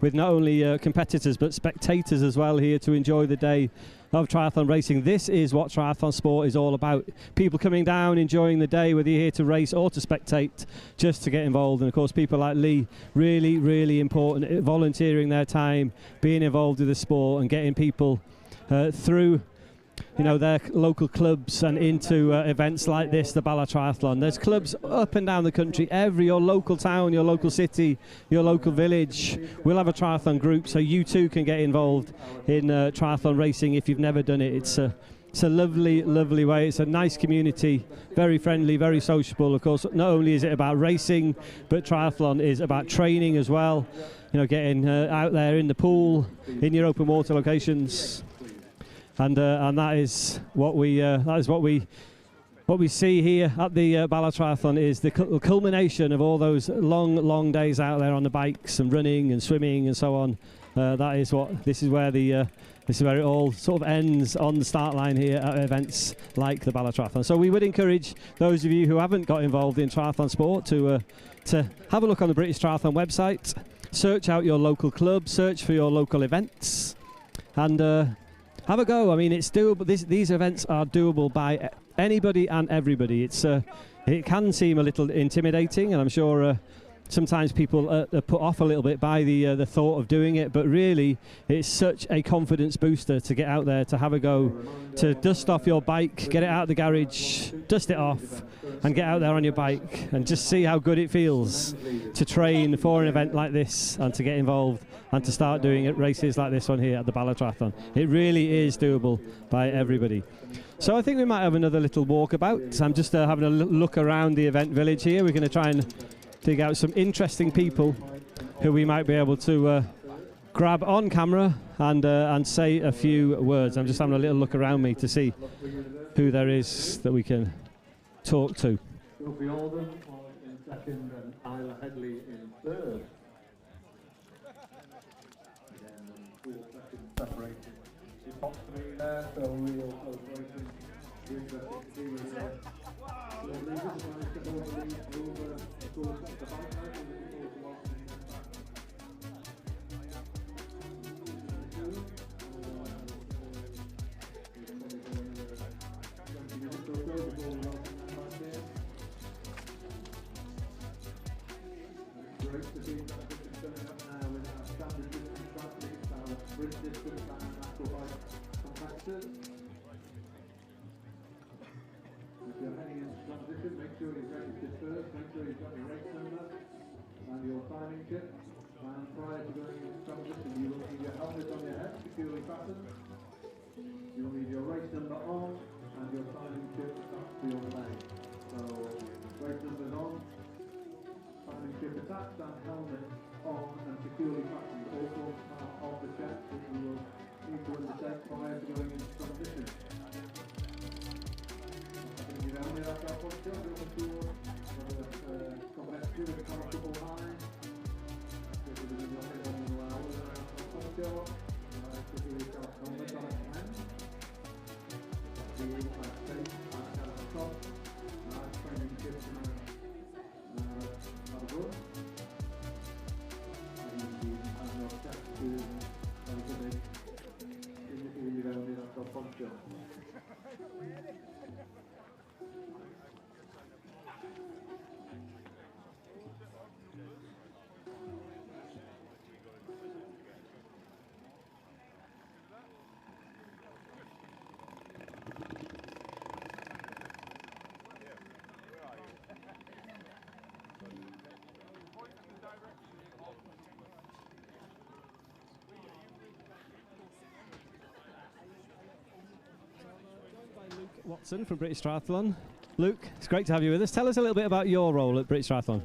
with not only competitors but spectators as well here to enjoy the day of triathlon racing. This is what triathlon sport is all about. People coming down, enjoying the day, whether you're here to race or to spectate, just to get involved. And of course, people like Lee, really, really important, volunteering their time, being involved with the sport and getting people through, you know, their local clubs and into events like this, the Bala Triathlon. There's clubs up and down the country. Your local town, your local city, your local village will have a triathlon group, so you too can get involved in triathlon racing if you've never done it. It's a lovely, lovely way. It's a nice community, very friendly, very sociable. Of course, not only is it about racing, but triathlon is about training as well. You know, getting out there in the pool, in your open water locations. And that is what we see here at the Bala Triathlon, is the culmination of all those long days out there on the bikes and running and swimming and so on. This is where it all sort of ends, on the start line here at events like the Bala Triathlon. So we would encourage those of you who haven't got involved in triathlon sport to have a look on the British Triathlon website, search out your local club, search for your local events, and have a go. I mean, it's doable. These events are doable by anybody and everybody. It can seem a little intimidating, and I'm sure sometimes people are put off a little bit by the thought of doing it. But really, it's such a confidence booster to get out there, to have a go, to dust off your bike, get it out of the garage, dust it off, and get out there on your bike and just see how good it feels to train for an event like this and to get involved and to start doing races like this one here at the Bala Triathlon. It really is doable by everybody. So I think we might have another little walkabout. I'm just having a look around the event village here. We're going to try and dig out some interesting people who we might be able to grab on camera and say a few words. I'm just having a little look around me to see who there is that we can talk to. Sophie Alden in second and Isla Headley in third. Again, 4 seconds separated. It's hot for me there, so real close racing. Interesting to see where there. So the leaders managed to hold the lead over, of course, the bike race, and looking forward to watching it back. Great to see that it's turning up now with our standard distance track leads, our sprint distance sure you've registered first, make sure you've got your race number and your signing kit. And prior to going into competition, you will need your helmet on your head, securely fastened. You will need your race number on and your signing kit attached to your leg. So, race numbers on, signing kit attached and helmet on and securely fastened. All forms part of the check that you will need to undertake prior to going into competition. You know, only that's our first job, we're open to competitive, comfortable high. This is a good one, on the hours around our first job. This is our helmet on its hand. The safe, at the top. Training kits are good. And your step to you know, only that's our first job. Watson from British Triathlon. Luke, it's great to have you with us. Tell us a little bit about your role at British Triathlon.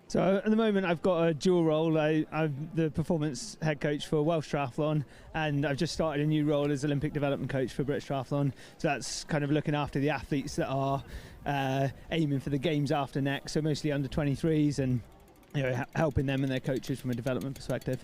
So at the moment I've got a dual role. I'm the performance head coach for Welsh Triathlon, and I've just started a new role as Olympic development coach for British Triathlon. So that's kind of looking after the athletes that are aiming for the games after next, so mostly under 23s, and helping them and their coaches from a development perspective.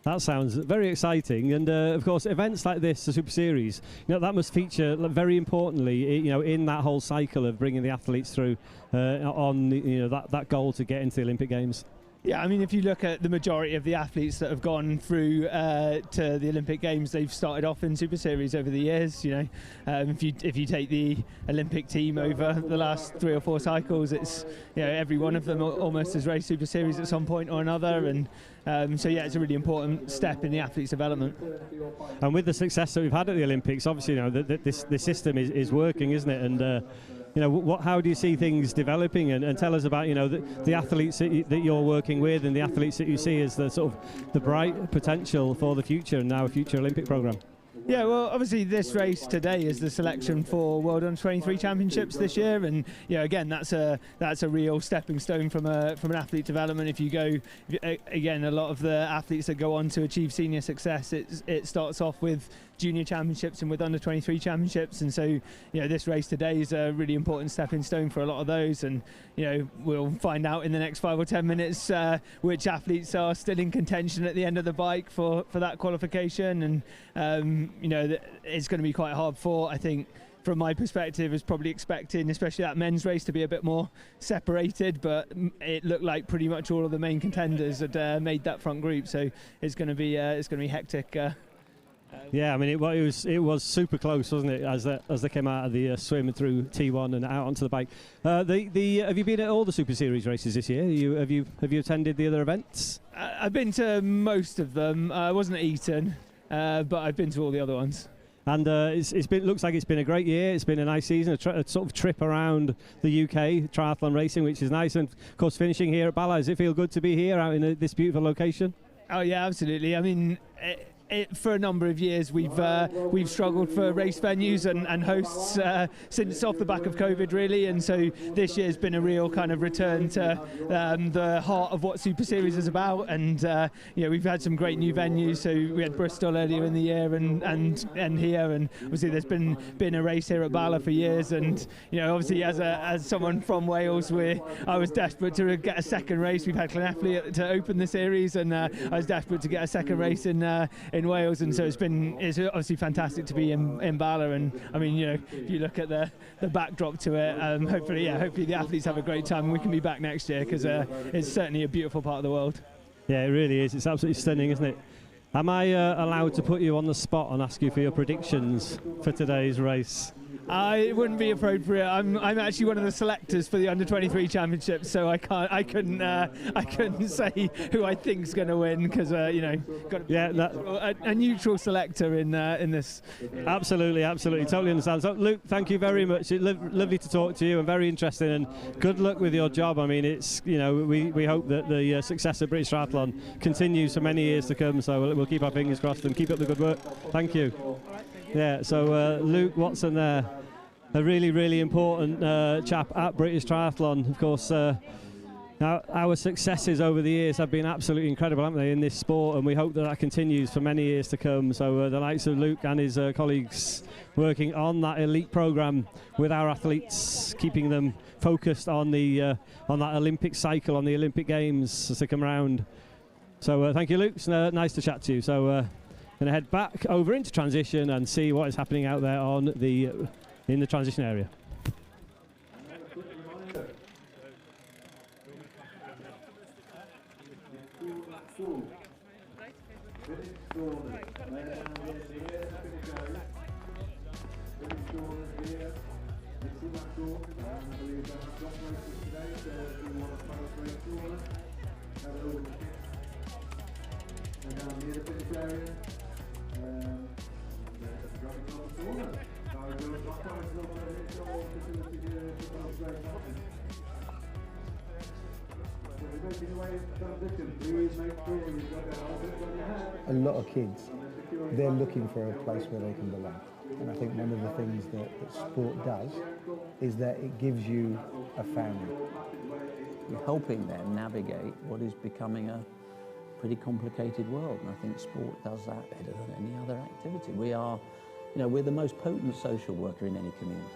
That sounds very exciting, and of course events like this, the Super Series, that must feature very importantly in that whole cycle of bringing the athletes through on that goal to get into the Olympic Games. Yeah, I mean, if you look at the majority of the athletes that have gone through to the Olympic Games, they've started off in Super Series over the years. If you take the Olympic team over the last 3 or 4 cycles, it's every one of them almost has raced Super Series at some point or another, and so yeah, it's a really important step in the athlete's development. And with the success that we've had at the Olympics, obviously this system is working, isn't it? And how do you see things developing? And tell us about the athletes that you're working with and the athletes that you see as the sort of the bright potential for the future and now a future Olympic programme. Yeah, well, obviously this race today is the selection for World Under 23 Championships this year, and again, that's a real stepping stone from an athlete development. If you go again, a lot of the athletes that go on to achieve senior success, it starts off with junior championships and with under 23 championships, and so this race today is a really important stepping stone for a lot of those, and we'll find out in the next 5 or 10 minutes which athletes are still in contention at the end of the bike for that qualification, and it's going to be quite hard for, I think, from my perspective, is probably expecting, especially that men's race, to be a bit more separated, but it looked like pretty much all of the main contenders had made that front group, so it's going to be hectic. Yeah, I mean it was super close, wasn't it? As they came out of the swim through T1 and out onto the bike. Have you been at all the Super Series races this year? Have you attended the other events? I've been to most of them. I wasn't at Eton, but I've been to all the other ones. And looks like it's been a great year. It's been a nice season, a sort of trip around the UK triathlon racing, which is nice. And of course, finishing here at Bala, does it feel good to be here out in this beautiful location? Oh yeah, absolutely. I mean, for a number of years we've struggled for race venues and hosts since off the back of COVID, really, and so this year's been a real kind of return to the heart of what Super Series is about, and we've had some great new venues. So we had Bristol earlier in the year and here, and obviously there's been a race here at Bala for years, and obviously as someone from Wales, I was desperate to get a second race. We've had Llanelli to open the series, and I was desperate to get a second race in Wales, and so it's obviously fantastic to be in Bala, and I mean if you look at the backdrop to it, hopefully the athletes have a great time and we can be back next year, because it's certainly a beautiful part of the world. Yeah, it really is. It's absolutely stunning, isn't it? Am I allowed to put you on the spot and ask you for your predictions for today's race? It wouldn't be appropriate. I'm actually one of the selectors for the under-23 championship, so I couldn't say who I think's going to win because got a neutral selector in this. Absolutely, totally understand. So Luke, thank you very much. Lovely to talk to you and very interesting, and good luck with your job. I mean, it's we hope that the success of British Triathlon continues for many years to come. So we'll keep our fingers crossed and keep up the good work. Thank you. Yeah, so Luke Watson there, a really important chap at British Triathlon. Of course, our successes over the years have been absolutely incredible, haven't they, in this sport, and we hope that continues for many years to come. So the likes of Luke and his colleagues working on that elite programme with our athletes, keeping them focused on that Olympic cycle, on the Olympic Games as they come around. So thank you, Luke. It's nice to chat to you. So going to head back over into transition and see what is happening out there in the transition area. A lot of kids, they're looking for a place where they can belong. And I think one of the things that sport does is that it gives you a family. We're helping them navigate what is becoming a pretty complicated world, and I think sport does that better than any other activity. We are, we're the most potent social worker in any community.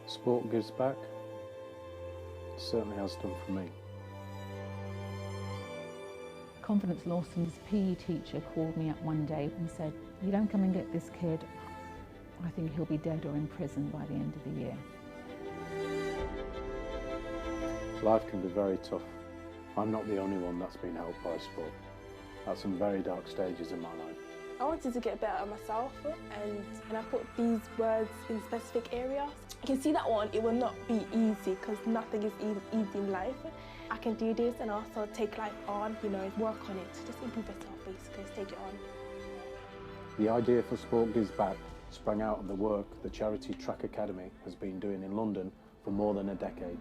Sport gives back. It certainly has done for me. Confidence Lawson's PE teacher called me up one day and said, "You don't come and get this kid, I think he'll be dead or in prison by the end of the year." Life can be very tough. I'm not the only one that's been helped by sport. At some very dark stages in my life. I wanted to get better at myself, and I put these words in specific areas. You can see that one, it will not be easy because nothing is easy in life. I can do this and also take life on, work on it, just improve yourself basically, take it on. The idea for Sport Gives Back sprang out of the work the charity Track Academy has been doing in London for more than a decade.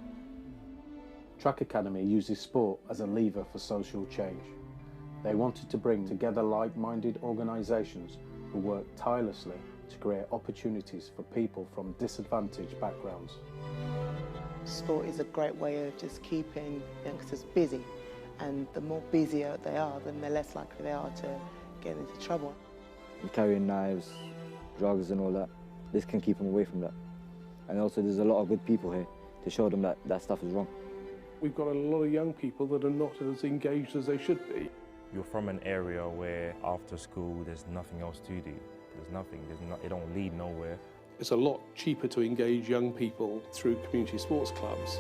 Track Academy uses sport as a lever for social change. They wanted to bring together like-minded organisations who work tirelessly to create opportunities for people from disadvantaged backgrounds. Sport is a great way of just keeping youngsters busy, and the more busier they are, then the less likely they are to get into trouble. And carrying knives, drugs and all that, this can keep them away from that. And also there's a lot of good people here to show them that that stuff is wrong. We've got a lot of young people that are not as engaged as they should be. You're from an area where after school there's nothing else to do. It don't lead nowhere. It's a lot cheaper to engage young people through community sports clubs.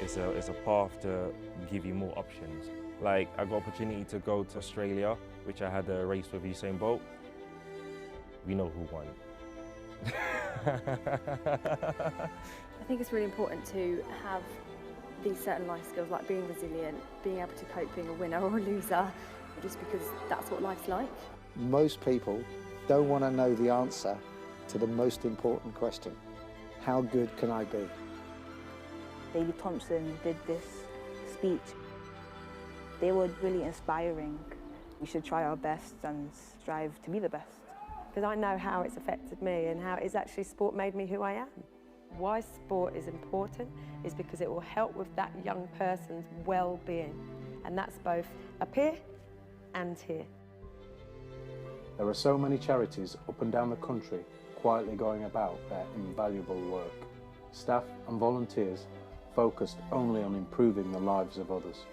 It's a path to give you more options. Like, I got opportunity to go to Australia, which I had a race with Usain Bolt. We know who won. I think it's really important to have these certain life skills, like being resilient, being able to cope being a winner or a loser, just because that's what life's like. Most people don't want to know the answer to the most important question: how good can I be? David Thompson did this speech. They were really inspiring. We should try our best and strive to be the best. Because I know how it's affected me and how it's actually sport made me who I am. Why sport is important is because it will help with that young person's well-being, and that's both up here and here. There are so many charities up and down the country quietly going about their invaluable work. Staff and volunteers focused only on improving the lives of others.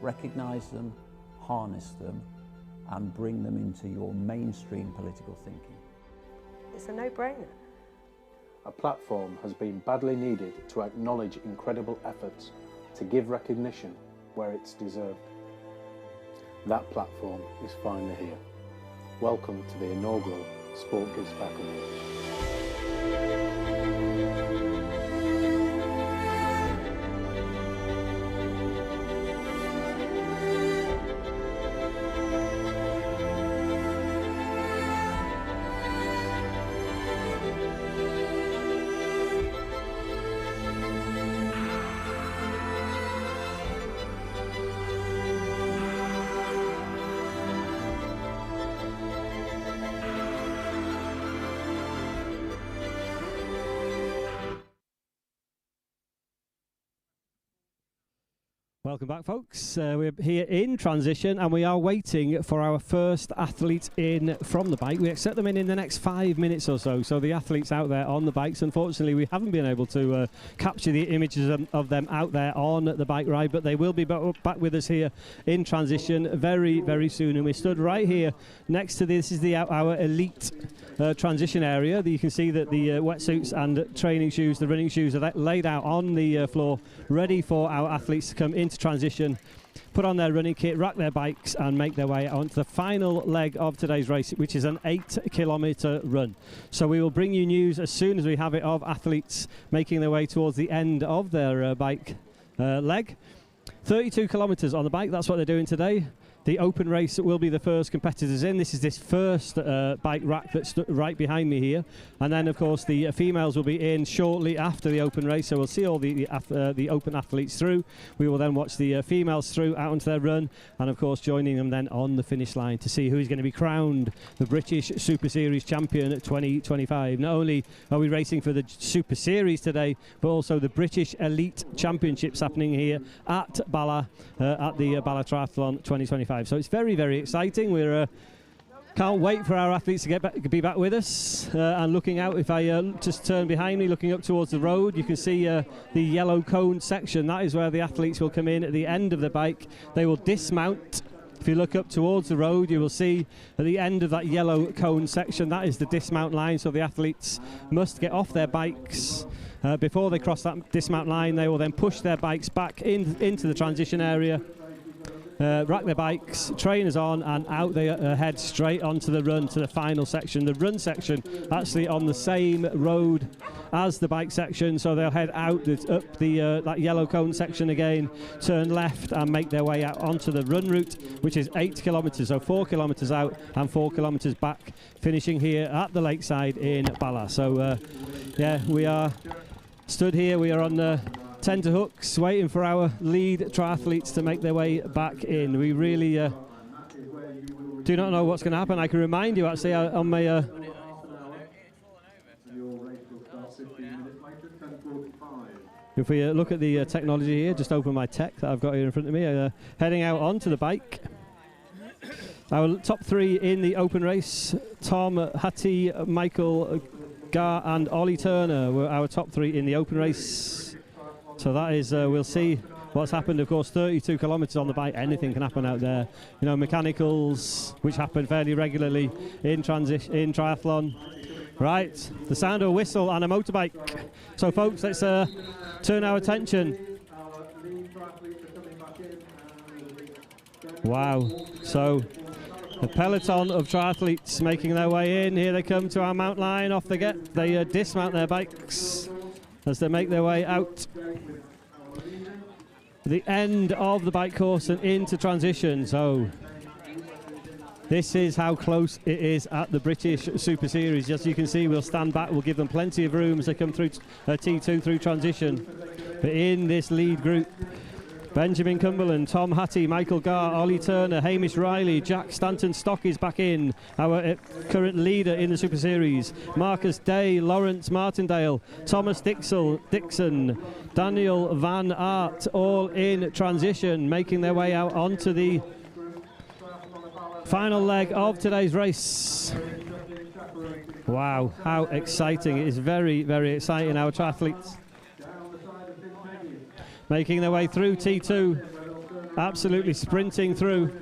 Recognise them, harness them, and bring them into your mainstream political thinking. It's a no-brainer. A platform has been badly needed to acknowledge incredible efforts, to give recognition where it's deserved. That platform is finally here. Welcome to the inaugural Sport Gives Back Awards. Welcome back, folks. We're here in transition and we are waiting for our first athlete in from the bike. We expect them in the next 5 minutes or so. So the athletes out there on the bikes, unfortunately, we haven't been able to capture the images of them out there on the bike ride, but they will be back with us here in transition very, very soon. And we stood right here next to this is our elite transition area. You can see that the wetsuits and training shoes, the running shoes, are laid out on the floor, ready for our athletes to come into transition, put on their running kit, rack their bikes and make their way onto the final leg of today's race, which is an 8-kilometre run. So we will bring you news as soon as we have it of athletes making their way towards the end of their bike leg. 32 kilometres on the bike, that's what they're doing today. The open race will be the first competitors in. This is this first bike rack that's right behind me here. And then, of course, the females will be in shortly after the open race. So we'll see all the open athletes through. We will then watch the females through out onto their run. And, of course, joining them then on the finish line to see who's going to be crowned the British Super Series champion at 2025. Not only are we racing for the Super Series today, but also the British Elite Championships happening here at Bala, at the Bala Triathlon 2025. So it's very, very exciting. We're can't wait for our athletes to be back with us. And looking out, if I just turn behind me, looking up towards the road, you can see the yellow cone section. That is where the athletes will come in at the end of the bike. They will dismount. If you look up towards the road, you will see at the end of that yellow cone section, that is the dismount line. So the athletes must get off their bikes. Before they cross that dismount line, they will then push their bikes back into the transition area. Rack their bikes, trainers on, and out they head straight onto the run to the final section. The run section actually on the same road as the bike section, so they'll head out up the that yellow cone section again, turn left and make their way out onto the run route, which is 8 kilometres, so 4 kilometres out and 4 kilometres back, finishing here at the lakeside in Bala. So yeah, we are stood here, we are on tenterhooks, waiting for our lead triathletes to make their way back in. We really do not know what's going to happen. I can remind you actually on my if we look at the technology here, just open my tech that I've got here in front of me, heading out onto the bike. Our top three in the open race, Tom Hattie, Michael Gar and Ollie Turner were our top three in the open race. So that is, we'll see what's happened. Of course, 32 kilometres on the bike, anything can happen out there. You know, mechanicals, which happen fairly regularly in triathlon. Right, the sound of a whistle and a motorbike. So folks, let's turn our attention. Wow, so the peloton of triathletes making their way in. Here they come to our mount line, off they get. They dismount their bikes as they make their way out the end of the bike course and into transition. So this is how close it is at the British Super Series. As you can see, we'll stand back, we'll give them plenty of room as they come through T2 through transition. But in this lead group, Benjamin Cumberland, Tom Hattie, Michael Gar, Ollie Turner, Hamish Riley, Jack Stanton-Stock is back in, our current leader in the Super Series. Marcus Day, Lawrence Martindale, Thomas Dixon, Daniel Van Aert, all in transition, making their way out onto the final leg of today's race. Wow, how exciting. It is very, very exciting. Our triathletes making their way through T2, absolutely sprinting through.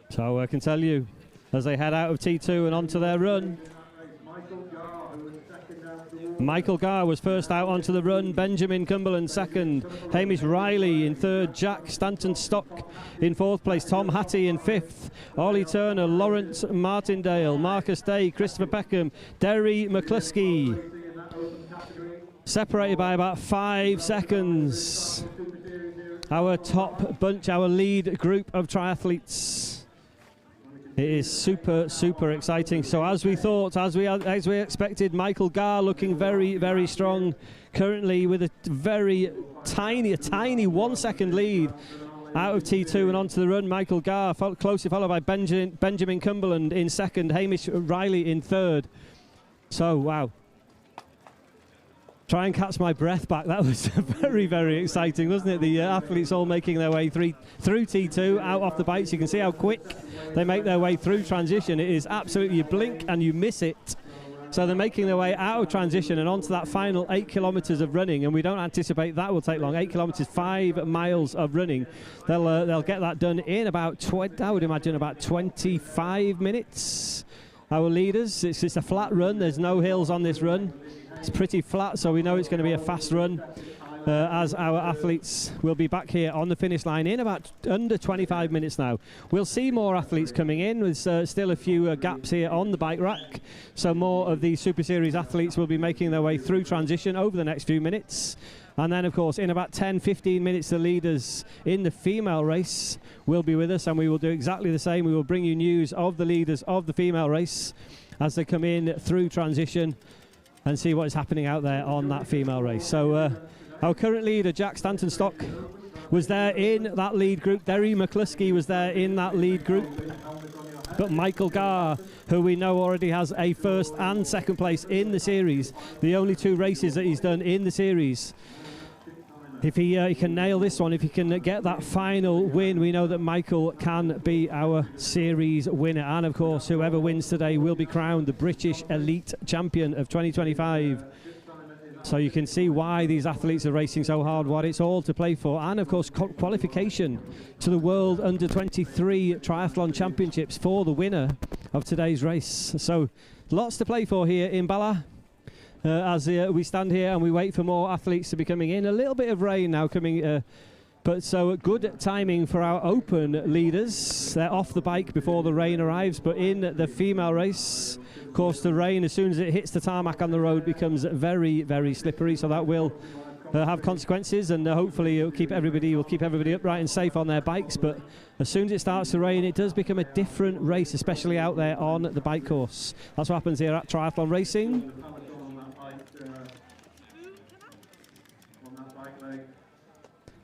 So I can tell you, as they head out of T2 and onto their run, Michael Garr was first out onto the run, Benjamin Cumberland second, Hamish Riley in third, Jack Stanton-Stock in fourth place, Tom Hattie in fifth, Ollie Turner, Lawrence Martindale, Marcus Day, Christopher Peckham, Derry McCluskey. Separated by about 5 seconds. Our top bunch, our lead group of triathletes. It is super, super exciting. So as we thought, as we expected, Michael Garr looking very, very strong. Currently with a tiny 1 second lead out of T2 and onto the run. Michael Garr closely followed by Benjamin Cumberland in second, Hamish Riley in third. So, wow. Try and catch my breath back. That was very, very exciting, wasn't it? The athletes all making their way through T2, out off the bikes. You can see how quick they make their way through transition. It is absolutely, you blink and you miss it. So they're making their way out of transition and onto that final 8 kilometres of running, and we don't anticipate that will take long. 8 kilometres, 5 miles of running. They'll get that done in about, I would imagine, about 25 minutes. Our leaders, it's just a flat run. There's no hills on this run. It's pretty flat, so we know it's going to be a fast run as our athletes will be back here on the finish line in about under 25 minutes now. We'll see more athletes coming in. There's still a few gaps here on the bike rack, so more of the Super Series athletes will be making their way through transition over the next few minutes. And then, of course, in about 10-15 minutes, the leaders in the female race will be with us, and we will do exactly the same. We will bring you news of the leaders of the female race as they come in through transition and see what is happening out there on that female race. So our current leader, Jack Stanton-Stock, was there in that lead group. Derry McCluskey was there in that lead group. But Michael Garr, who we know already has a first and second place in the series, the only 2 races that he's done in the series. If he can nail this one, if he can get that final win, we know that Michael can be our series winner. And of course, whoever wins today will be crowned the British Elite Champion of 2025. So you can see why these athletes are racing so hard, what it's all to play for. And of course, qualification to the World Under-23 Triathlon Championships for the winner of today's race. So lots to play for here in Bala. As we stand here and we wait for more athletes to be coming in. A little bit of rain now coming, but so good timing for our open leaders. They're off the bike before the rain arrives, but in the female race, of course, the rain, as soon as it hits the tarmac on the road, becomes very, very slippery, so that will have consequences, and hopefully will keep everybody upright and safe on their bikes. But as soon as it starts to rain, it does become a different race, especially out there on the bike course. That's what happens here at Triathlon Racing.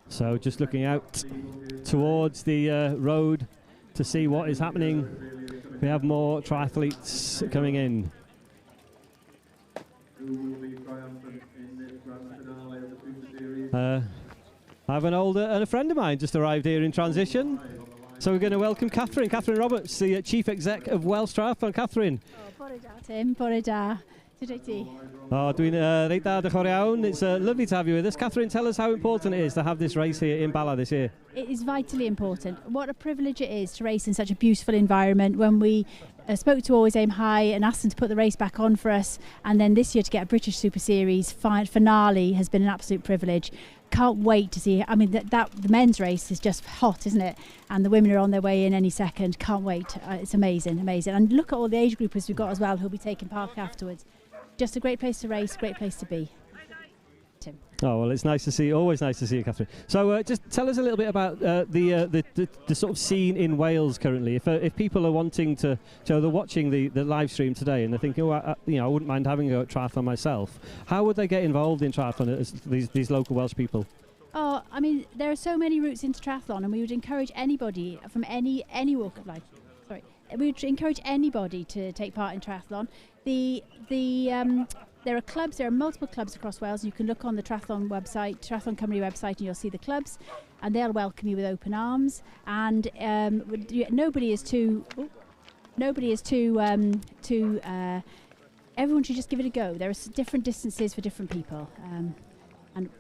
So just looking out towards the road to see what is happening. We have more triathletes coming in. I have an older and a friend of mine just arrived here in transition. So we're going to welcome Catherine Roberts, the Chief Exec of Welsh Triathlon. Catherine. Bore da, Tim. Bore da. Dwi'n reit da, diolch yn iawn. It's lovely to have you with us. Catherine, tell us how important it is to have this race here in Bala this year. It is vitally important. What a privilege it is to race in such a beautiful environment. When we spoke to Always Aim High and asked them to put the race back on for us, and then this year to get a British Super Series finale has been an absolute privilege. Can't wait to see. I mean, the men's race is just hot, isn't it? And the women are on their way in any second. Can't wait. It's amazing. And look at all the age groupers we've got as well who'll be taking part afterwards. Just a great place to race, great place to be. Tim. Oh, well, it's nice to see, always nice to see you, Catherine. So just tell us a little bit about the sort of scene in Wales currently. If people are wanting to, so they're watching the live stream today and they're thinking, oh, I wouldn't mind having a triathlon myself. How would they get involved in triathlon as these local Welsh people? Oh, I mean, there are so many routes into triathlon, and we would encourage anybody from any walk of life. We would encourage anybody to take part in triathlon. There are clubs. There are multiple clubs across Wales. You can look on the Triathlon website, Triathlon Cymru website, and you'll see the clubs, and they'll welcome you with open arms. And nobody is too. Everyone should just give it a go. There are different distances for different people, and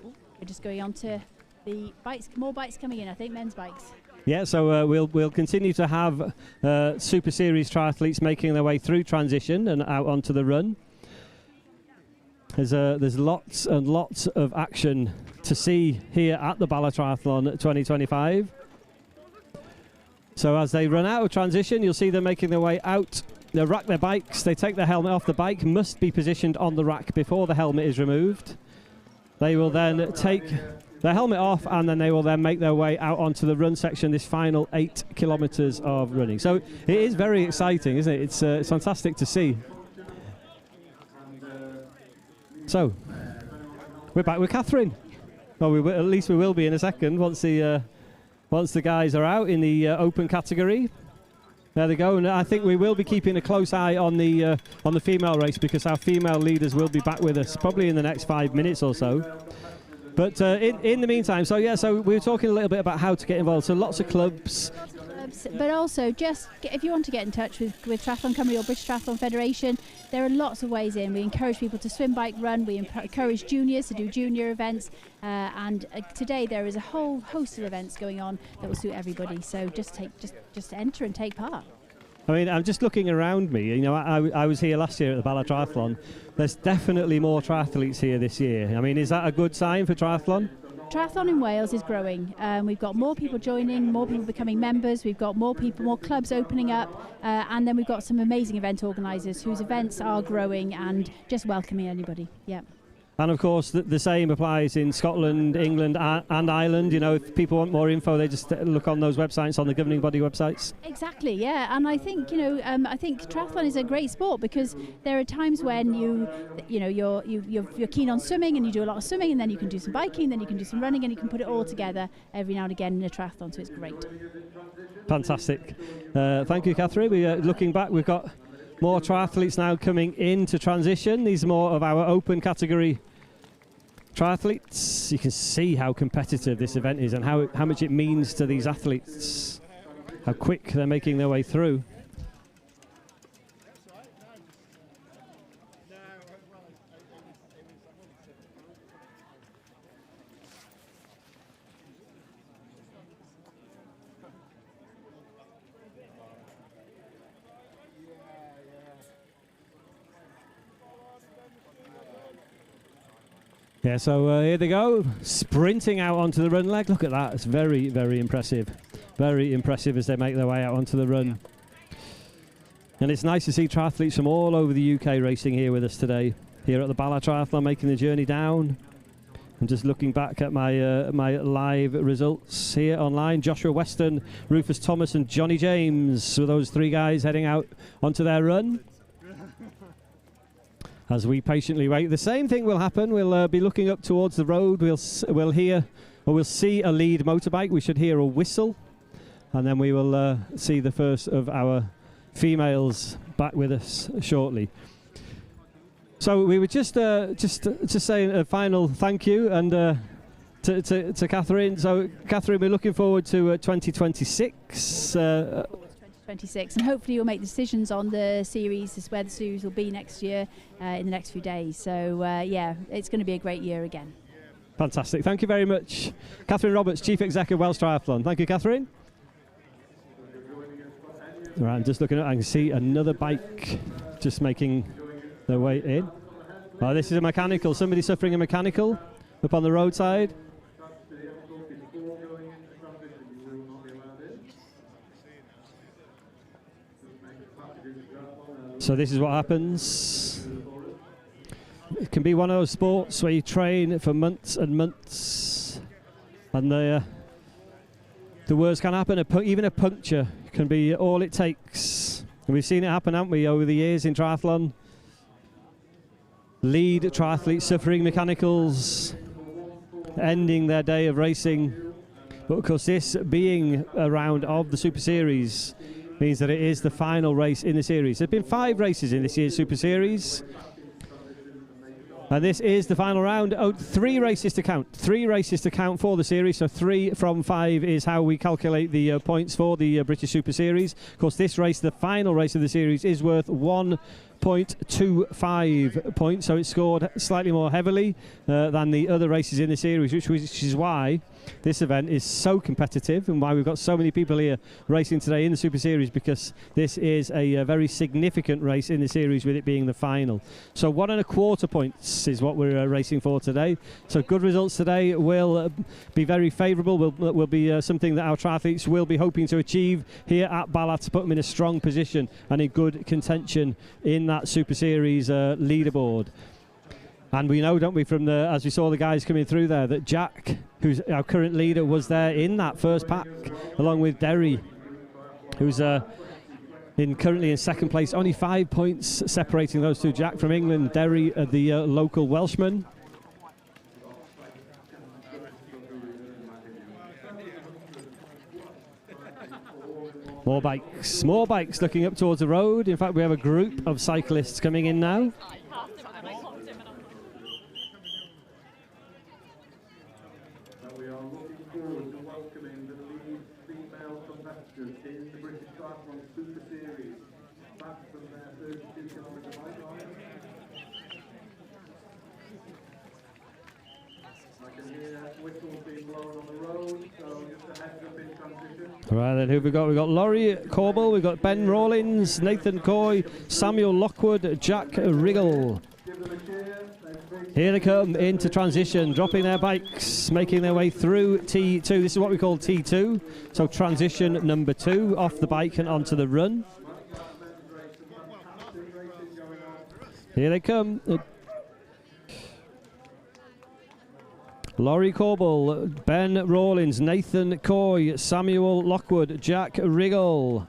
we're just going on to the bikes. More bikes coming in. I think men's bikes. Yeah, so we'll continue to have Super Series triathletes making their way through transition and out onto the run. There's lots and lots of action to see here at the Bala Triathlon 2025. So as they run out of transition, you'll see them making their way out. They rack their bikes, they take their helmet off. The bike must be positioned on the rack before the helmet is removed. They will then take their helmet off, and then they will then make their way out onto the run section, this final 8 kilometers of running. So it is very exciting, isn't it? It's fantastic to see. So we're back with Catherine. Well, at least we will be in a second once the guys are out in the open category. There they go, and I think we will be keeping a close eye on the female race, because our female leaders will be back with us probably in the next 5 minutes or so. But in the meantime, so we were talking a little bit about how to get involved. So lots of clubs. But also, just if you want to get in touch with Triathlon Cymru or British Triathlon Federation, there are lots of ways in. We encourage people to swim, bike, run. We encourage juniors to do junior events. And today there is a whole host of events going on that will suit everybody. So just enter and take part. I mean, I'm just looking around me. You know, I was here last year at the Bala Triathlon. There's definitely more triathletes here this year. I mean, is that a good sign for triathlon? Triathlon in Wales is growing. We've got more people joining, more people becoming members. We've got more clubs opening up, and then we've got some amazing event organisers whose events are growing and just welcoming anybody. Yeah. And of course, the same applies in Scotland, England, and Ireland. You know, if people want more info, they just look on those websites, on the governing body websites. Exactly, yeah. And I think I think triathlon is a great sport, because there are times when you're keen on swimming and you do a lot of swimming, and then you can do some biking, then you can do some running, and you can put it all together every now and again in a triathlon. So it's great. Fantastic. Thank you, Catherine. Looking back, we've got more triathletes now coming into transition. These are more of our open category triathletes. You can see how competitive this event is and how much it means to these athletes, how quick they're making their way through. Yeah, so here they go, sprinting out onto the run leg. Look at that, it's very, very impressive. Very impressive as they make their way out onto the run. And it's nice to see triathletes from all over the UK racing here with us today, here at the Bala Triathlon, making the journey down. I'm just looking back at my live results here online. Joshua Weston, Rufus Thomas and Johnny James, so those three guys heading out onto their run. As we patiently wait, the same thing will happen. We'll be looking up towards the road. We'll see a lead motorbike. We should hear a whistle, and then we will see the first of our females back with us shortly. So we were just saying a final thank you and to Catherine. So Catherine, we're looking forward to 2026. 26, and hopefully you'll make decisions on the series, as where the series will be next year in the next few days. So yeah, it's going to be a great year again. Fantastic. Thank you very much. Catherine Roberts, Chief Exec of Welsh Triathlon. Thank you, Catherine. All right, I'm just looking at, I can see another bike just making their way in. Oh, this is a mechanical, somebody suffering a mechanical up on the roadside. So this is what happens. It can be one of those sports where you train for months and months, and the worst can happen. Even a puncture can be all it takes. And we've seen it happen, haven't we, over the years in triathlon. Lead triathletes suffering mechanicals, ending their day of racing. But of course, this being a round of the Super Series means that it is the final race in the series. There's been 5 races in this year's Super Series, and this is the final round. 3 races to count. 3 races to count for the series, so 3 from 5 is how we calculate the points for the British Super Series. Of course, this race, the final race of the series, is worth 1.25 points, so it's scored slightly more heavily than the other races in the series, which is why this event is so competitive and why we've got so many people here racing today in the Super Series, because this is a very significant race in the series, with it being the final. So 1.25 points is what we're racing for today. So good results today will be very favourable, will be something that our triathletes will be hoping to achieve here at Bala, to put them in a strong position and in good contention in that Super Series leaderboard. And we know, don't we, from the, as we saw the guys coming through there, that Jack, who's our current leader, was there in that first pack, along with Derry, who's currently in second place. Only 5 points separating those two. Jack from England, Derry, the local Welshman. More bikes looking up towards the road. In fact, we have a group of cyclists coming in now. All right, then who have we got? We've got Laurie Corbell, we've got Ben Rawlins, Nathan Coy, Samuel Lockwood, Jack Riggle. Here they come into transition, dropping their bikes, making their way through T2. This is what we call T2. So transition number 2, off the bike and onto the run. Here they come. Laurie Corbell, Ben Rawlins, Nathan Coy, Samuel Lockwood, Jack Riggle.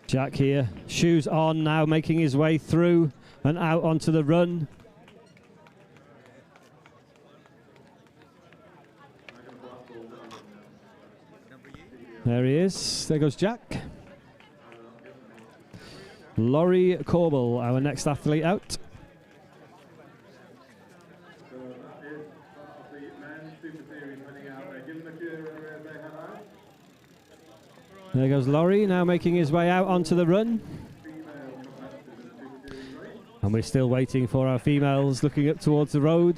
Jack here, shoes on now, making his way through and out onto the run. There he is. There goes Jack. Laurie Corbell, our next athlete out. There goes Laurie, now making his way out onto the run. And we're still waiting for our females looking up towards the road.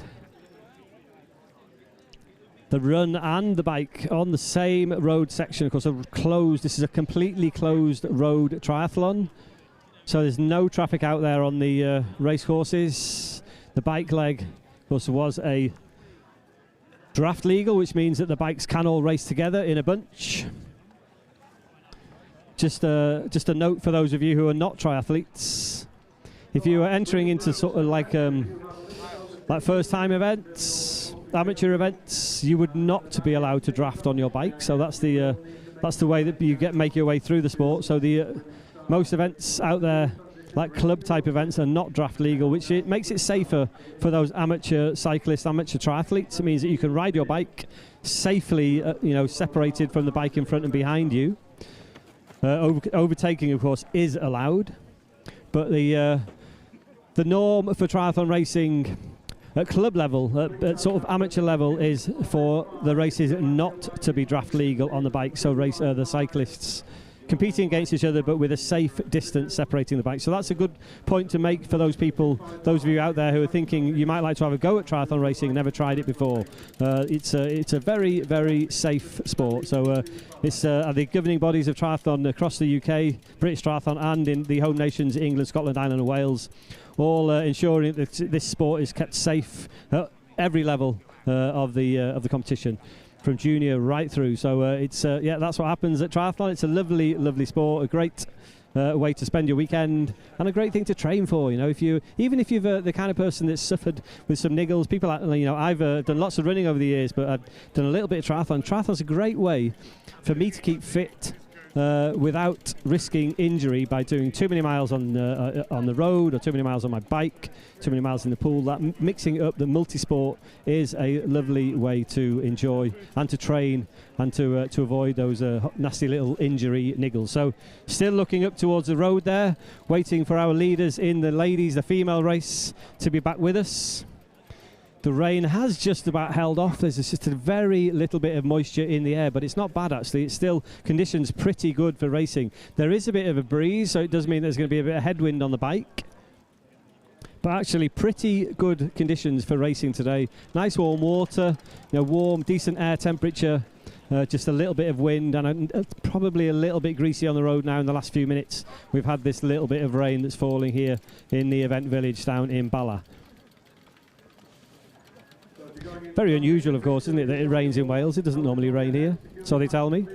The run and the bike on the same road section. Of course, closed. This is a completely closed road triathlon. So there's no traffic out there on the race courses. The bike leg, of course, was a draft legal, which means that the bikes can all race together in a bunch. Just a note for those of you who are not triathletes. If you are entering into sort of like first-time events, amateur events, you would not be allowed to draft on your bike. So that's the way that you make your way through the sport. So most events out there, like club-type events, are not draft legal, which it makes it safer for those amateur cyclists, amateur triathletes. It means that you can ride your bike safely, separated from the bike in front and behind you. Overtaking, of course, is allowed, but the norm for triathlon racing at club level, at sort of amateur level, is for the races not to be draft legal on the bike. So the cyclists competing against each other, but with a safe distance separating the bike. So that's a good point to make for those people, those of you out there who are thinking you might like to have a go at triathlon racing, never tried it before. It's a very, very safe sport. So it's the governing bodies of triathlon across the UK, British Triathlon, and in the home nations, England, Scotland, Ireland and Wales, all ensuring that this sport is kept safe at every level of the competition, from junior right through. So that's what happens at triathlon. It's a lovely, lovely sport, a great way to spend your weekend, and a great thing to train for. Even if you're the kind of person that's suffered with some niggles, people, I've done lots of running over the years, but I've done a little bit of triathlon. Triathlon's a great way for me to keep fit without risking injury by doing too many miles on the road, or too many miles on my bike, too many miles in the pool. That mixing up the multi-sport is a lovely way to enjoy and to train and to avoid those nasty little injury niggles. So still looking up towards the road there, waiting for our leaders in the female race to be back with us. The rain has just about held off. There's just a very little bit of moisture in the air, but it's not bad actually. It's still conditions pretty good for racing. There is a bit of a breeze, so it does mean there's going to be a bit of headwind on the bike. But actually pretty good conditions for racing today. Nice warm water, warm, decent air temperature, just a little bit of wind, and probably a little bit greasy on the road now in the last few minutes. We've had this little bit of rain that's falling here in the event village down in Bala. Very unusual, of course, isn't it, that it rains in Wales? It doesn't normally rain here, so they tell me.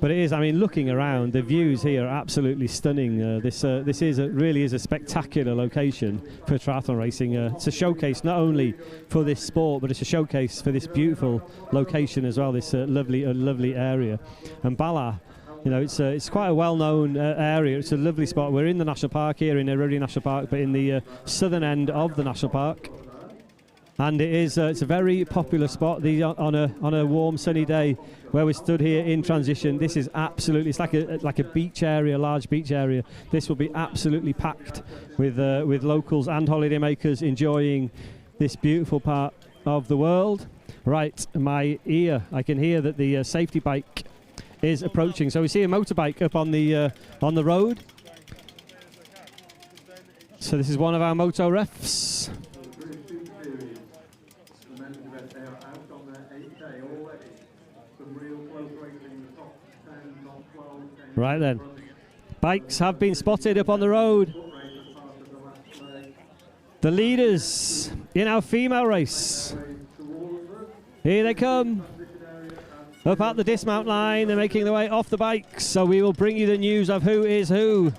But it is, I mean, looking around, the views here are absolutely stunning. This really is a spectacular location for triathlon racing. It's a showcase not only for this sport, but it's a showcase for this beautiful location as well, this lovely area. And Bala, it's quite a well-known area. It's a lovely spot. We're in the national park here, in Eryri National Park, but in the southern end of the national park. And it's a very popular spot. On a warm, sunny day where we stood here in transition, this is absolutely, it's like a beach area, large beach area. This will be absolutely packed with locals and holidaymakers enjoying this beautiful part of the world. Right, my ear, I can hear that the safety bike is approaching. So we see a motorbike up on the road. So this is one of our moto refs. Right then, bikes have been spotted up on the road. The leaders in our female race. Here they come. Up at the dismount line, they're making their way off the bikes, so we will bring you the news of who is who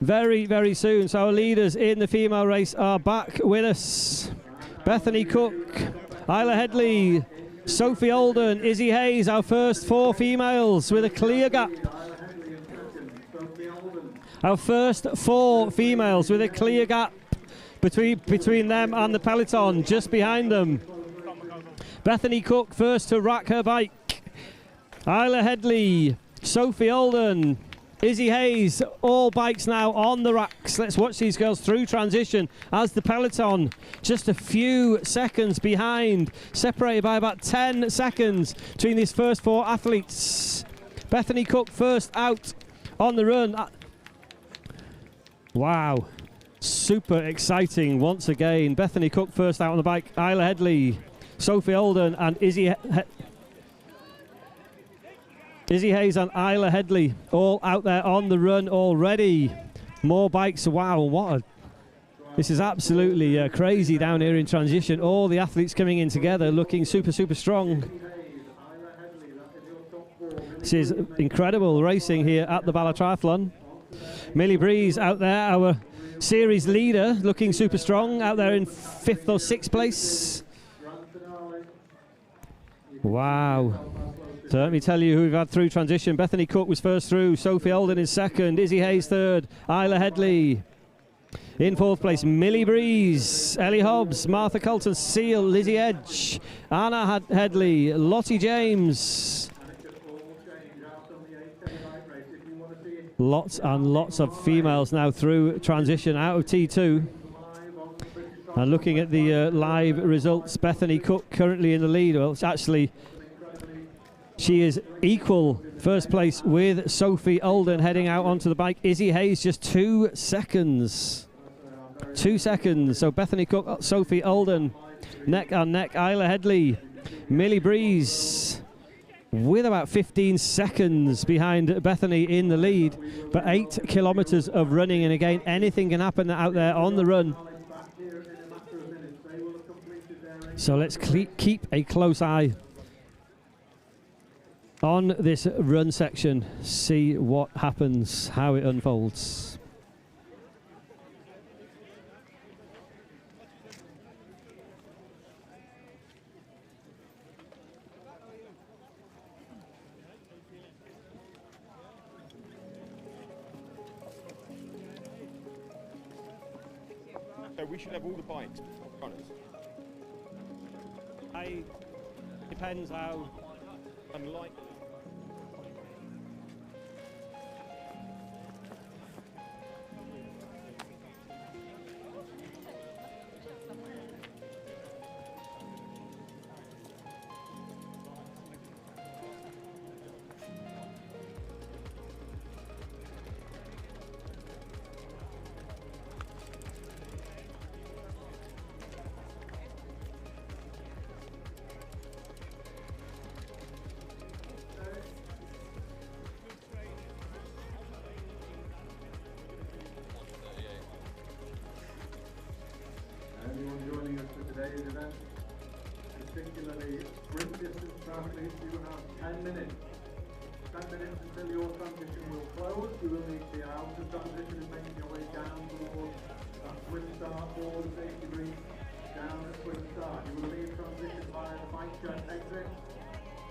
very, very soon. So our leaders in the female race are back with us. Bethany Cook, Isla Headley, Sophie Olden, Izzy Hayes, our first 4 females with a clear gap. Our first 4 females with a clear gap between them and the peloton just behind them. Bethany Cook first to rack her bike. Isla Headley, Sophie Olden, Izzy Hayes, all bikes now on the racks. Let's watch these girls through transition as the peloton just a few seconds behind, separated by about 10 seconds between these first 4 athletes. Bethany Cook first out on the run. Wow, super exciting once again. Bethany Cook first out on the bike. Isla Headley, Sophie Olden and Izzy Hayes and Isla Headley all out there on the run already. More bikes. Wow, this is absolutely crazy down here in transition. All the athletes coming in together looking super, super strong. This is incredible racing here at the Bala Triathlon. Millie Breeze out there, our series leader, looking super strong out there in 5th or 6th place. Wow. So let me tell you who we've had through transition. Bethany Cook was first through, Sophie Olden is second, Izzy Hayes third, Isla Headley in 4th place, Millie Breeze, Ellie Hobbs, Martha Colton, Seal, Lizzie Edge, Anna Headley, Lottie James. Lots and lots of females now through transition out of T2. And looking at the live results, Bethany Cook currently in the lead. Well, it's actually, she is equal first place with Sophie Olden heading out onto the bike. Izzy Hayes just 2 seconds. 2 seconds. So Bethany Cook, Sophie Olden, neck and neck. Isla Headley, Millie Breeze with about 15 seconds behind Bethany in the lead. But 8 kilometers of running, and again, anything can happen out there on the run. So let's keep a close eye on this run section, see what happens, how it unfolds. So we should have all the bikes runners. Depends how unlikely. today's event, particularly sprint distance athletes. You will have 10 minutes. 10 minutes until your transition will close. You will need to be out of transition and making your way down towards that swim start or the safety breeze. Down at swim start. You will leave transition via the bike check exit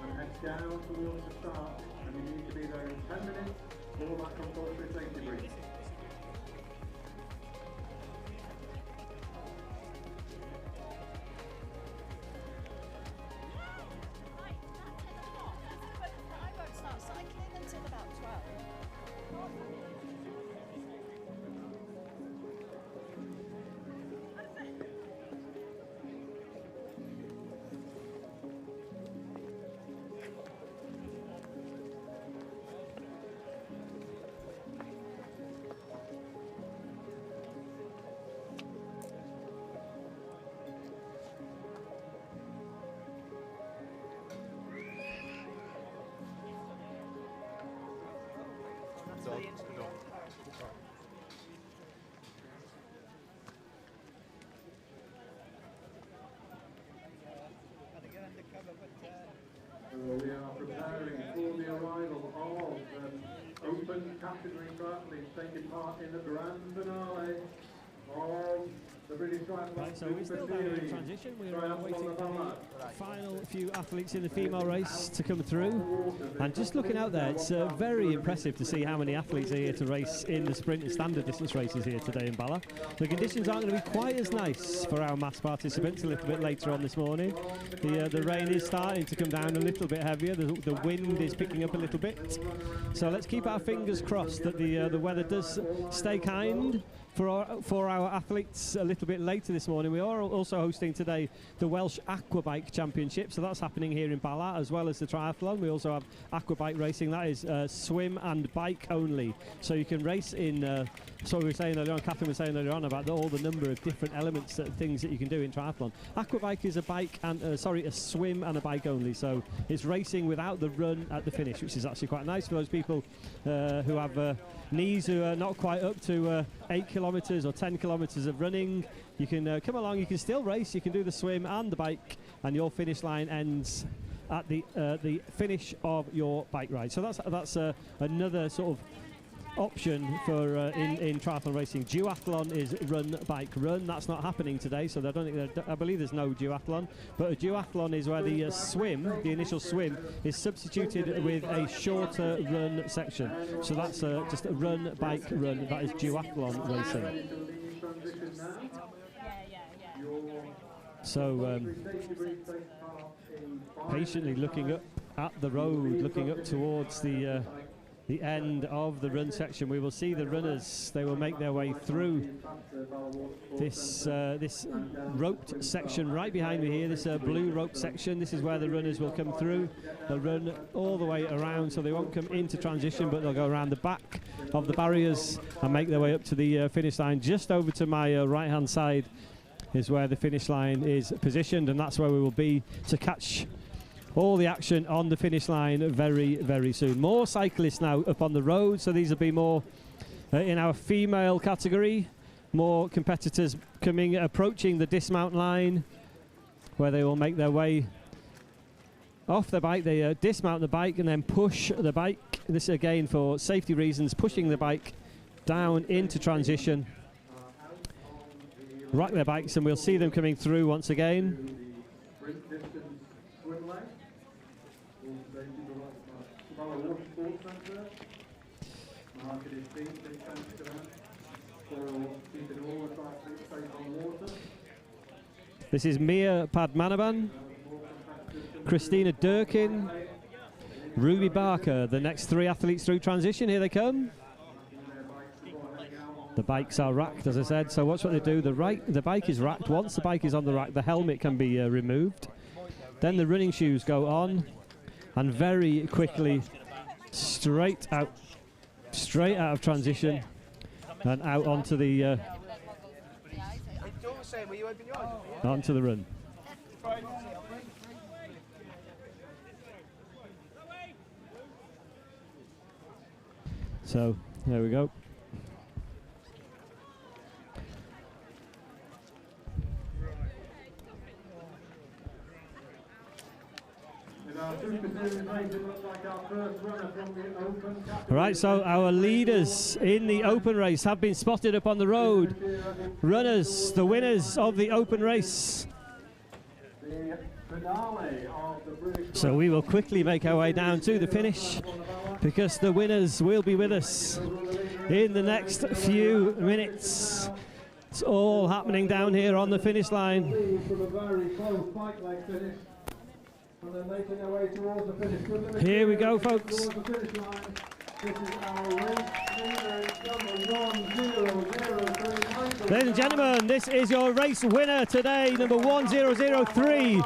and head down towards the start. And you need to be there in 10 minutes for that compulsory safety breeze. We are preparing for the arrival of open category triathletes taking part in the grand finale of the British Triathlon. Right, so we're still down in transition. We're waiting for the final few athletes in the female race to come through. And just looking out there, it's very impressive to see how many athletes are here to race in the sprint and standard distance races here today in Bala. The conditions aren't going to be quite as nice for our mass participants a little bit later on this morning. The rain is starting to come down a little bit heavier. The wind is picking up a little bit. So let's keep our fingers crossed that the weather does stay kind for our athletes a little bit later this morning. We are also hosting today the Welsh Aquabike Championship, so that's happening here in Bala as well as the triathlon. We also have aquabike racing, that is swim and bike only. So you can race in, so we were saying earlier on, Catherine was saying earlier on about all the number of different elements, things that you can do in triathlon. Aquabike is a bike and, a swim and a bike only, so it's racing without the run at the finish, which is actually quite nice for those people who have knees who are not quite up to 8 kilometres or 10 kilometres of running. You can come along, you can still race, you can do the swim and the bike, and your finish line ends at the finish of your bike ride. So that's another sort of option for in triathlon racing. Duathlon is run, bike, run. That's not happening today, so I believe there's no duathlon. But a duathlon is where the swim, the initial swim, is substituted with a shorter run section. So that's just a run, bike, run. That is duathlon racing. So patiently looking up at the road, looking up towards the end of the run section. We will see the runners. They will make their way through this roped section right behind me here, this blue roped section. This is where the runners will come through. They'll run all the way around, so they won't come into transition, but they'll go around the back of the barriers and make their way up to the finish line. Just over to my right hand side is where the finish line is positioned, and that's where we will be to catch all the action on the finish line very, very soon. More cyclists now up on the road, so these will be more in our female category. More competitors approaching the dismount line, where they will make their way off the bike. They dismount the bike and then push the bike. This again for safety reasons, pushing the bike down into transition. Rack their bikes, and we'll see them coming through once again. This is Mia Padmanabhan, Christina Durkin, Ruby Barker, the next three athletes through transition. Here they come. The bikes are racked, as I said, so watch what they do. The bike is racked. Once the bike is on the rack, the helmet can be removed. Then the running shoes go on, and very quickly, straight out of transition, and out onto the onto the run. So there we go. Right, so our leaders in the open race have been spotted up on the road. Runners, the winners of the open race. So we will quickly make our way down to the finish, because the winners will be with us in the next few minutes. It's all happening down here on the finish line. Here we go, folks. Ladies and gentlemen, this is your race winner today, number 1003.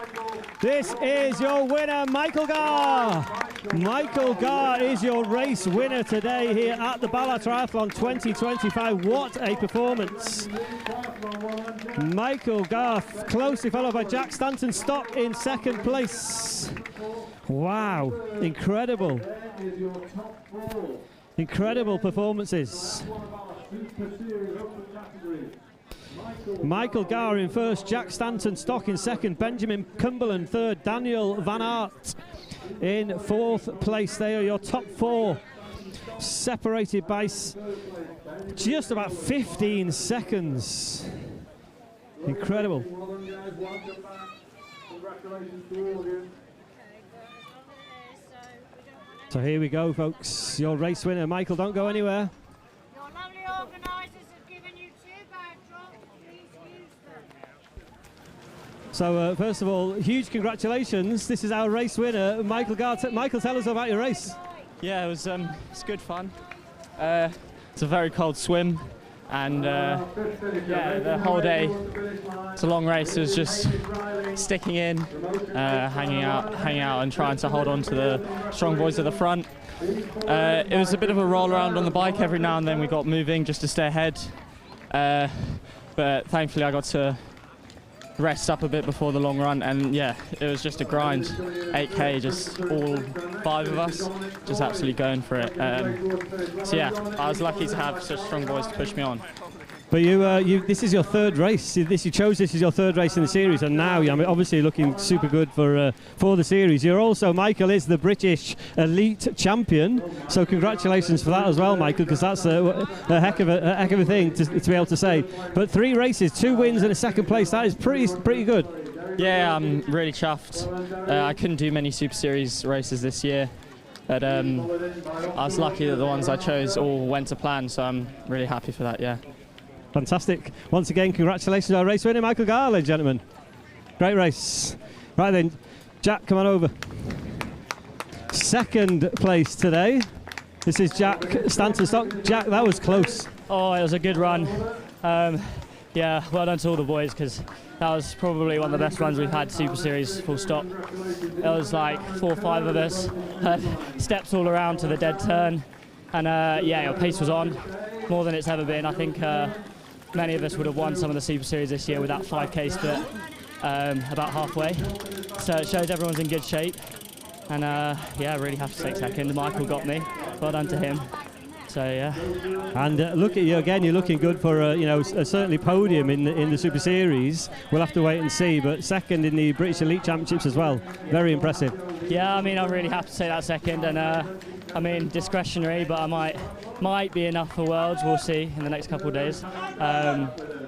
This is your winner, Michael Gar. Michael Gar is your race winner today here at the Bala Triathlon 2025. What a performance. Michael Gar, closely followed by Jack Stanton-Stock in second place. Wow, incredible. Incredible performances. Michael Gar in first, Jack Stanton-Stock in second, Benjamin Cumberland third, Daniel Van Aert in fourth place. They are your top four, separated by just about 15 seconds. Incredible. So here we go, folks. Your race winner, Michael, don't go anywhere. Your lovely organisers have given you 2 bad drops. Please use them. So first of all, huge congratulations. This is our race winner, Michael Gar. Michael, tell us about your race. Yeah, it's good fun. It's a very cold swim, and yeah, the whole day, it's a long race. It was just sticking in, hanging out and trying to hold on to the strong boys at the front. It was a bit of a roll around on the bike. Every now and then we got moving just to stay ahead, but thankfully I got to rest up a bit before the long run, and yeah, it was just a grind. 8K, just all 5 of us just absolutely going for it. So yeah, I was lucky to have such strong boys to push me on. But this is your third race. You chose this as your third race in the series, and now you're obviously looking super good for the series. You're also, Michael is the British elite champion, so congratulations for that as well, Michael, because that's a heck of a thing to be able to say. But 3 races, 2 wins and a second place. That is pretty good. Yeah, I'm really chuffed. I couldn't do many Super Series races this year, but I was lucky that the ones I chose all went to plan, so I'm really happy for that. Yeah. Fantastic. Once again, congratulations to our race winner, Michael Gar, ladies and gentlemen. Great race. Right then, Jack, come on over. Second place today. This is Jack Stanton-Stock. Jack, that was close. Oh, it was a good run. Yeah, well done to all the boys, because that was probably one of the best runs we've had Super Series, full stop. It was like 4 or 5 of us, had steps all around to the dead turn, and yeah, our pace was on, more than it's ever been. I think many of us would have won some of the Super Series this year with that 5K split about halfway. So it shows everyone's in good shape. And yeah, really have to take second. Michael got me. Well done to him. So yeah. And look at you again. You're looking good for certainly podium in the Super Series. We'll have to wait and see. But second in the British Elite Championships as well. Very impressive. Yeah, I mean, I'm really happy to say that second. And I mean, discretionary, but I might be enough for Worlds. We'll see in the next couple of days.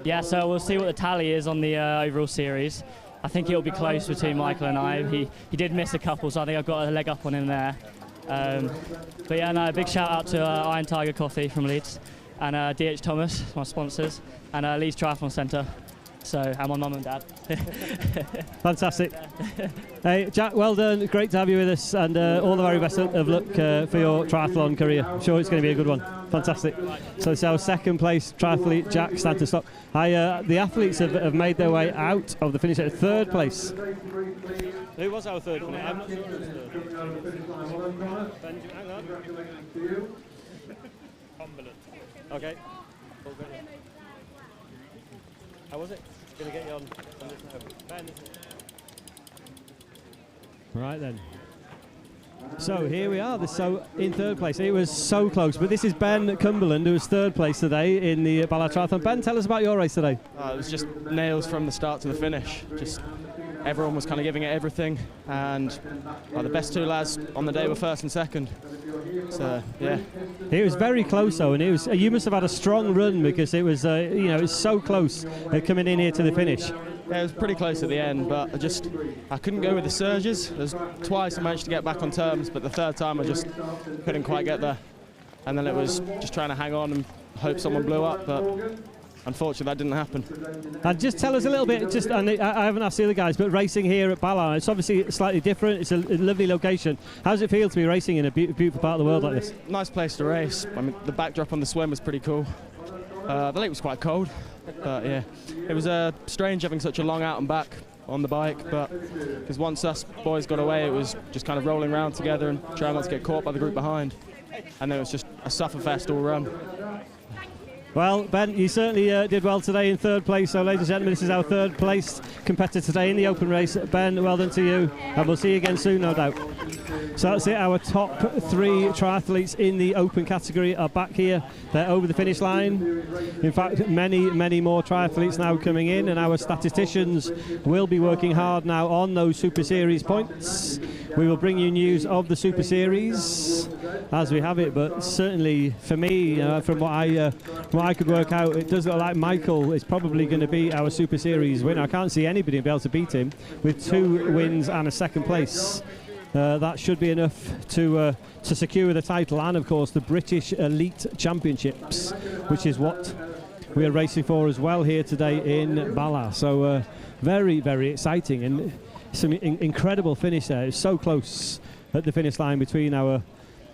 Yeah, so we'll see what the tally is on the overall series. I think it'll be close between Michael and I. He did miss a couple, so I think I've got a leg up on him there. But yeah, no, a big shout out to Iron Tiger Coffee from Leeds, and DH Thomas, my sponsors, and Leeds Triathlon Centre. So, and my mum and dad. Fantastic. Hey, Jack, well done. Great to have you with us, and all the very best of luck for your triathlon career. I'm sure it's going to be a good one. Fantastic. So it's our second place triathlete, Jack Stanton-Stock. The athletes have made their way out of the finish at third place. Who was our third one? I'm not sure who was third. Benjamin, hang on. Cumberland. Okay. How was it? Going to get you on this now. Ben. Right then. So here we are. So in third place. It was so close, but this is Ben Cumberland, who was third place today in the Bala Triathlon. Ben, tell us about your race today. It was just nails from the start to the finish. Just everyone was kind of giving it everything, and the best two lads on the day were first and second. So yeah, it was very close though, and it was. You must have had a strong run because it was, you know, it was so close coming in here to the finish. Yeah, it was pretty close at the end, but I couldn't go with the surges. There's twice I managed to get back on terms, but the third time I just couldn't quite get there. And then it was just trying to hang on and hope someone blew up, but unfortunately that didn't happen. And just tell us a little bit, just I haven't asked the other guys, but racing here at Bala, it's obviously slightly different. It's a lovely location. How does it feel to be racing in a beautiful part of the world like this? Nice place to race. I mean, the backdrop on the swim was pretty cool. The lake was quite cold, but yeah, it was strange having such a long out and back on the bike, but because once us boys got away, it was just kind of rolling around together and trying not to get caught by the group behind. And then it was just a sufferfest all run. Well, Ben, you certainly did well today in third place. So, ladies and gentlemen, this is our third place competitor today in the open race. Ben, well done to you, and we'll see you again soon, no doubt. So that's it. Our top 3 triathletes in the open category are back here. They're over the finish line. In fact, many more triathletes now coming in, and our statisticians will be working hard now on those Super Series points. We will bring you news of the Super Series as we have it, but certainly for me, from what I could work out, it does look like Michael is probably going to be our Super Series winner. I can't see anybody be able to beat him with 2 wins and a second place. That should be enough to secure the title and, of course, the British Elite Championships, which is what we are racing for as well here today in Bala. So very, very exciting, and some incredible finish there. It's so close at the finish line between our,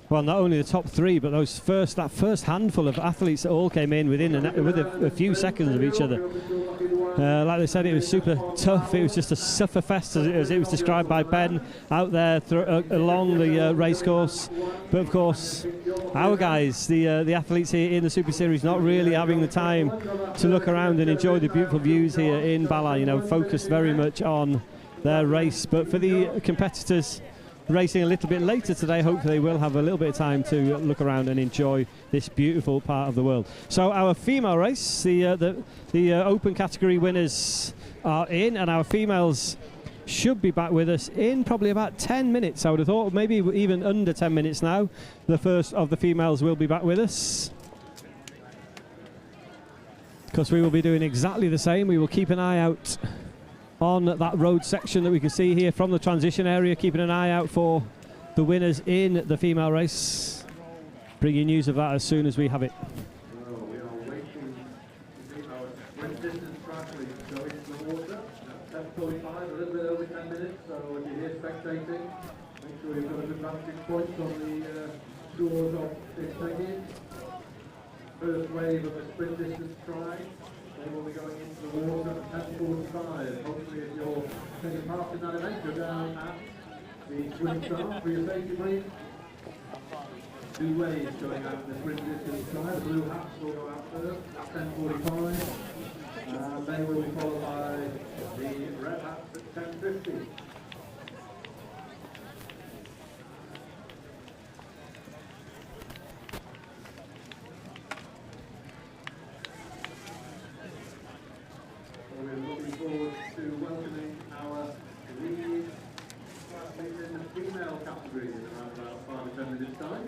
well, not only the top 3, but that first handful of athletes that all came in within a few seconds of each other. Like they said, it was super tough. It was just a sufferfest, as it was described by Ben out there along the race course. But of course, our guys, the athletes here in the Super Series, not really having the time to look around and enjoy the beautiful views here in Bala. You know, focused very much on their race. But for the competitors racing a little bit later today, hopefully they will have a little bit of time to look around and enjoy this beautiful part of the world. So our female race, the open category winners are in, and our females should be back with us in probably about 10 minutes, I would have thought, maybe even under 10 minutes now. The first of the females will be back with us, because we will be doing exactly the same. We will keep an eye out on that road section that we can see here from the transition area, keeping an eye out for the winners in the female race. Bring you news of that as soon as we have it. Well, we are waiting to see our sprint distance triathletes go into the water at 10:45, a little bit over 10 minutes, so if you're here spectating, make sure you've got a good vantage point on the shores of this first wave of the sprint distance tri. They will be going into the water at 10:45. Hopefully, if you're taking part in that event, go down at the swim start for your safety, please. 2 waves going out in the sprint distance tri. The blue hats will go out first at 10:45. And they will be followed by the red hats at 10:50. We're looking forward to welcoming our lead athletes in the female category in around about 5 or 10 minutes' time.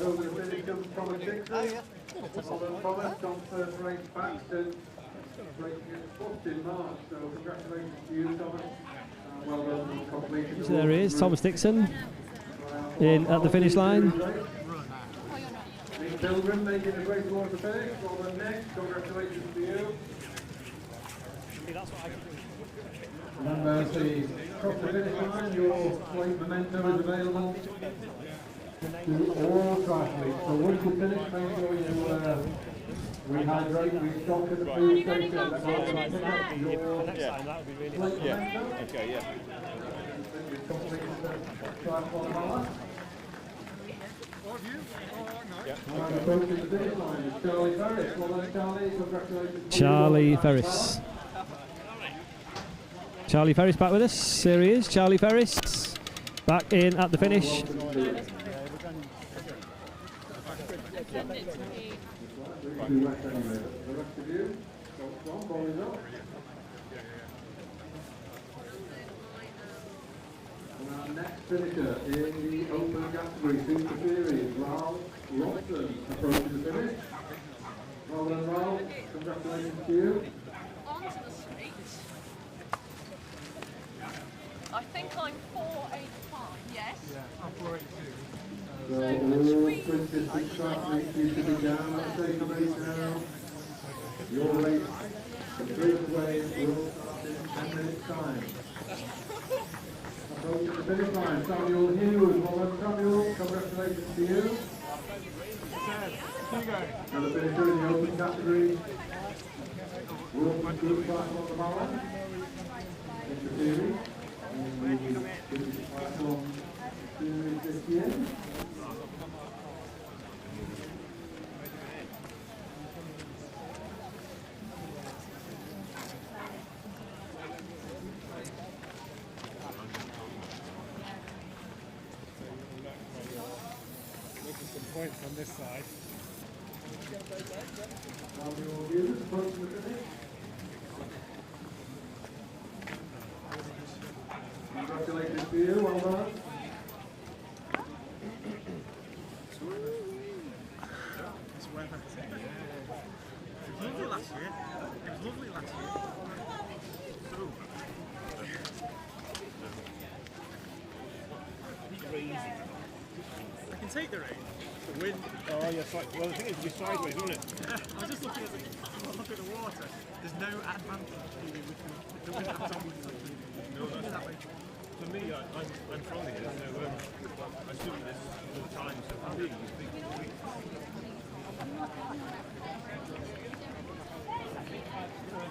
Over the finish comes Thomas Dixon. Although Thomas on first race back since racing at Swift in March, so congratulations to you, Thomas. Well done on completion. So there he is, Thomas Dixon, in at the finish line. Nick Pilgrim making a great towards the finish. Well done, Nick. Congratulations to you. Remember, as the cross the finish line, your plate memento is available to all triathletes. So once you finish, make sure you rehydrate, restock at the food station. Okay, yeah. Charlie Ferris. Charlie Ferris back with us. There he is, Charlie Ferris, back in at the finish. Send it to me. The rest of you, go on, ball is up. And our next finisher in the open category Super Series, Raoul Lawson, approaching the finish. Well done, Raoul. Congratulations to you. Onto the street. I think I'm 485. Yes. Yeah, I'm 482. So all printed big athletes need to be down at the station race now. Your race, the first wave will start in 10 minutes time. Approaching the finish line, Samuel Hughes. Well done, Samuel. Congratulations to you. And the finisher in the open category, Wilson Group Class on the Bala. In the series. This is the Triathlon series this year. Points on this side. Congratulations to you, well done. It's weather. It was lovely last year. It was lovely last year. Crazy. I can take the rain. The wind. Oh, yes, right. Well, the thing is, it'll be sideways, won't it? I was just looking at the water. There's no advantage with the wind that's on. No, that's for me, I'm from here, so I swim this all the time, so for me, it's big.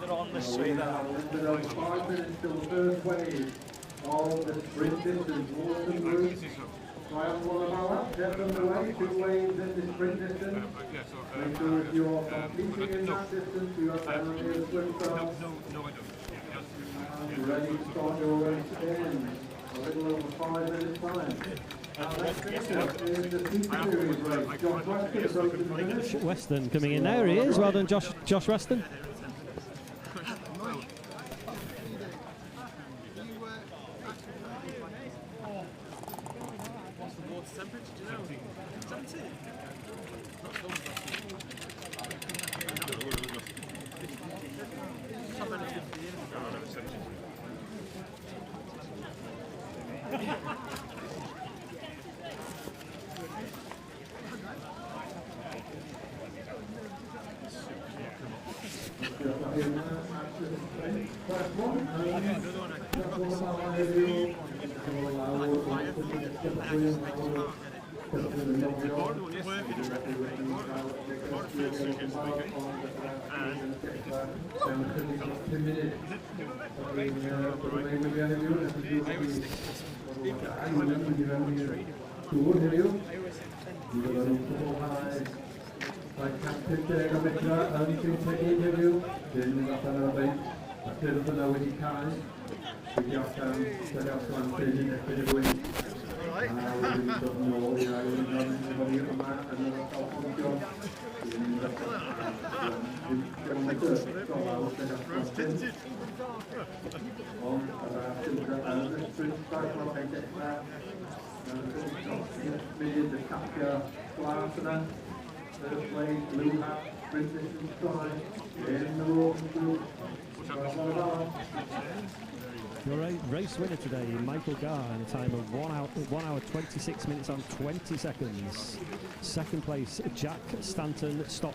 They're on the street now. There 5 minutes till the first wave of the sprint distance. Wilson Group. Triathlon of Bala, get underway, 2 waves in the sprint distance. Make sure if you're competing in that distance, you have to do the swim start. And ready to start your race in a little over 5 minutes time. Our next finisher is the Super Series race. Josh Weston approaching the finish. Weston coming in there, he is. Well done, Josh Weston. First place, blue hat, sprint distance time, in the Wilson Group. Your race winner today, Michael Garr, in a time of 1 hour 26 minutes and 20 seconds. Second place, Jack Stanton Stock,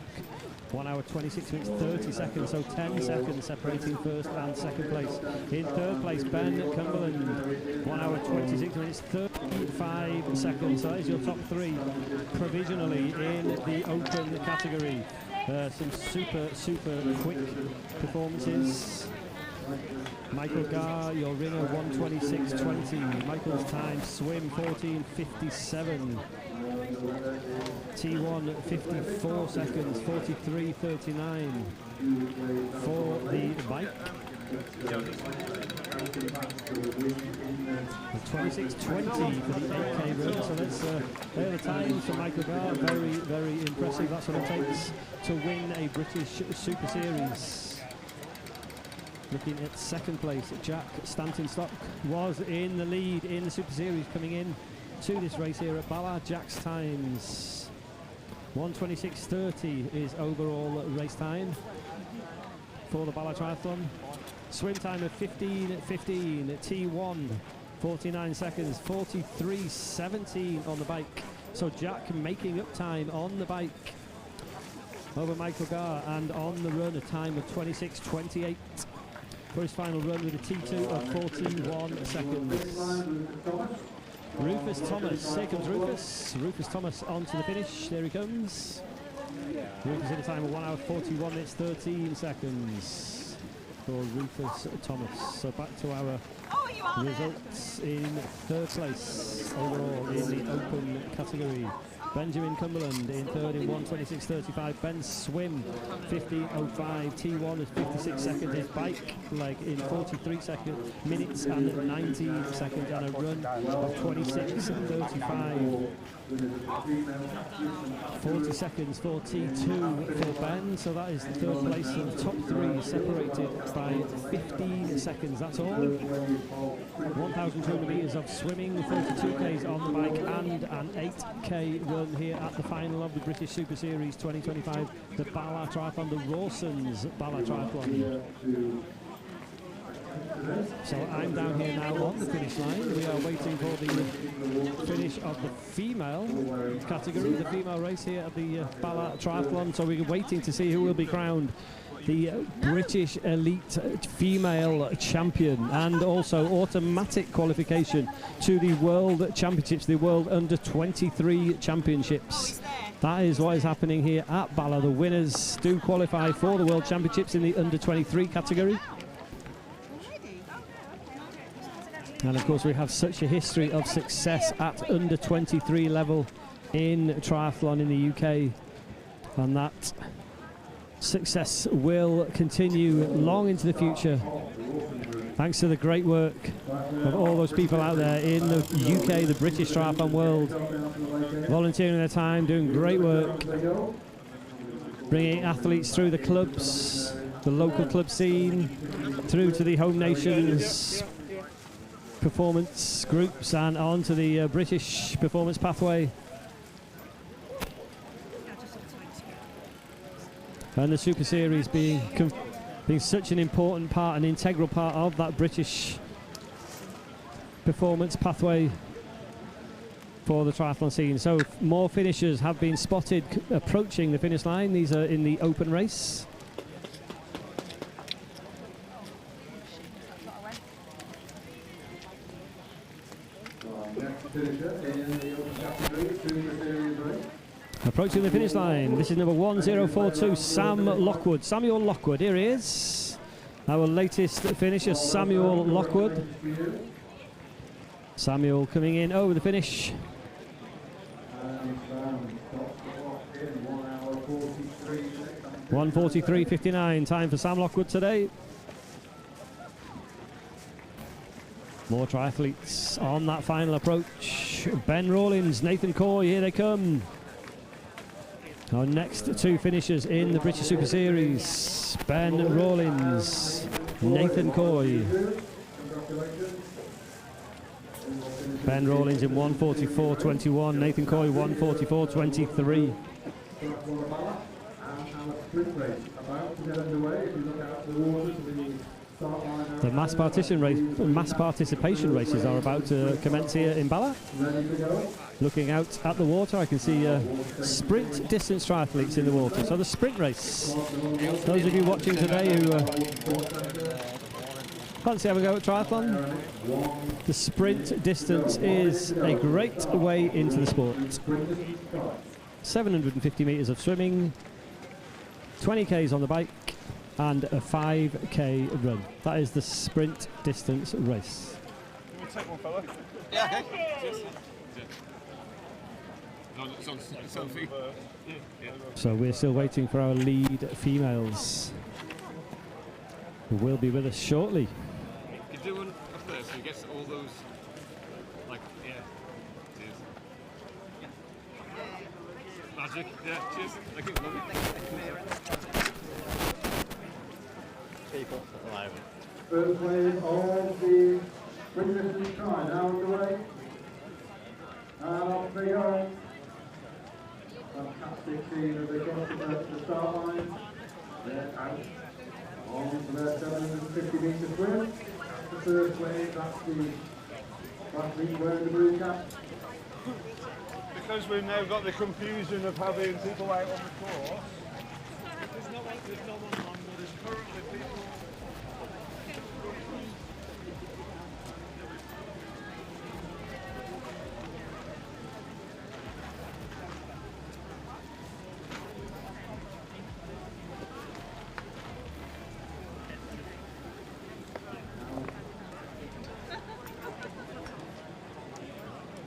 1 hour 26 minutes 30 seconds, so 10 seconds separating first and second place. In third place, Ben Cumberland, 1 hour 26 minutes 35 seconds. So that is your top 3 provisionally in the open category. Some super quick performances. Michael Garr, your ringer, 1:26.20. Michael's time, swim 14:57. T1 54 seconds, 43:39 for the bike. 26:20 for the 8K run, so that's there are the times for Michael Garr. Very, very impressive. That's what it takes to win a British Super Series. Looking at second place, Jack Stantonstock was in the lead in the Super Series coming in to this race here at Bala. Jack's times 1:26:30 is overall race time for the Bala Triathlon. Swim time of 15:15, T1 49 seconds, 43:17 on the bike. So Jack making up time on the bike over Michael Garr, and on the run a time of 26:28 for his final run with a T2 of 41 seconds. Rufus Thomas, here comes Rufus. Rufus Thomas onto the finish, there he comes. Rufus in a time of 1 hour 41 minutes 13 seconds for Rufus Thomas. So back to our results in third place overall in the open category. Benjamin Cumberland in third in 1:26:35. Ben Swim 50:05. T1 is 56 seconds. His bike leg in 43 minutes and 19 seconds, and a run of 26:35. 40 seconds for T2 for Ben, so that is third place, and the top three separated by 15 seconds. That's all. 1,200 metres of swimming, 32 Ks on the bike, and an 8K run here at the final of the British Super Series 2025, the Bala Triathlon, the Rawson's Bala Triathlon. So I'm down here now on the finish line. We are waiting for the finish of the female category, the female race here at the Bala Triathlon. So we're waiting to see who will be crowned the British Elite Female Champion, and also automatic qualification to the World Championships, the World Under 23 Championships. That is what is happening here at Bala. The winners do qualify for the World Championships in the Under 23 category. And of course we have such a history of success at under 23 level in triathlon in the UK, and that success will continue long into the future thanks to the great work of all those people out there in the UK, the British triathlon world, volunteering their time, doing great work, bringing athletes through the clubs, the local club scene, through to the home nations performance groups, and on to the British performance pathway. And the Super Series being such an important part, an integral part of that British performance pathway for the triathlon scene. So more finishers have been spotted approaching the finish line. These are in the open race. Approaching the finish line, this is number 1042, Samuel Lockwood. Here he is, our latest finisher, Samuel Lockwood. Samuel coming in over the finish. 1:43.59 time for Sam Lockwood today. More triathletes on that final approach. Ben Rawlins, Nathan Coy, here they come. Our next two finishers in the British Super Series, Ben Rawlins, Nathan Coy. Ben Rawlins in 1:44.21, Nathan Coy 1:44.23. The mass participation races are about to commence here in Bala. Looking out at the water, I can see sprint distance triathletes in the water. So the sprint race. Those of you watching today who fancy having a go at triathlon, the sprint distance is a great way into the sport. 750 metres of swimming, 20 Ks on the bike, and a 5K run. That is the sprint distance race. Can we take one, fella? Yeah, okay. Cheers. Selfie. So we're still waiting for our lead females, who will be with us shortly. You're doing all those, like, yeah, cheers. Magic, yeah, cheers. Thank you, love People alive. First wave of the sprint distance try now underway. And off they go. Fantastic team as they cross the start line. They're out on to their 750 metre swim. That's the first wave, that's the athlete wearing the blue cap. Because we've now got the confusion of having people out on the course. There's no one on, but there's currently people.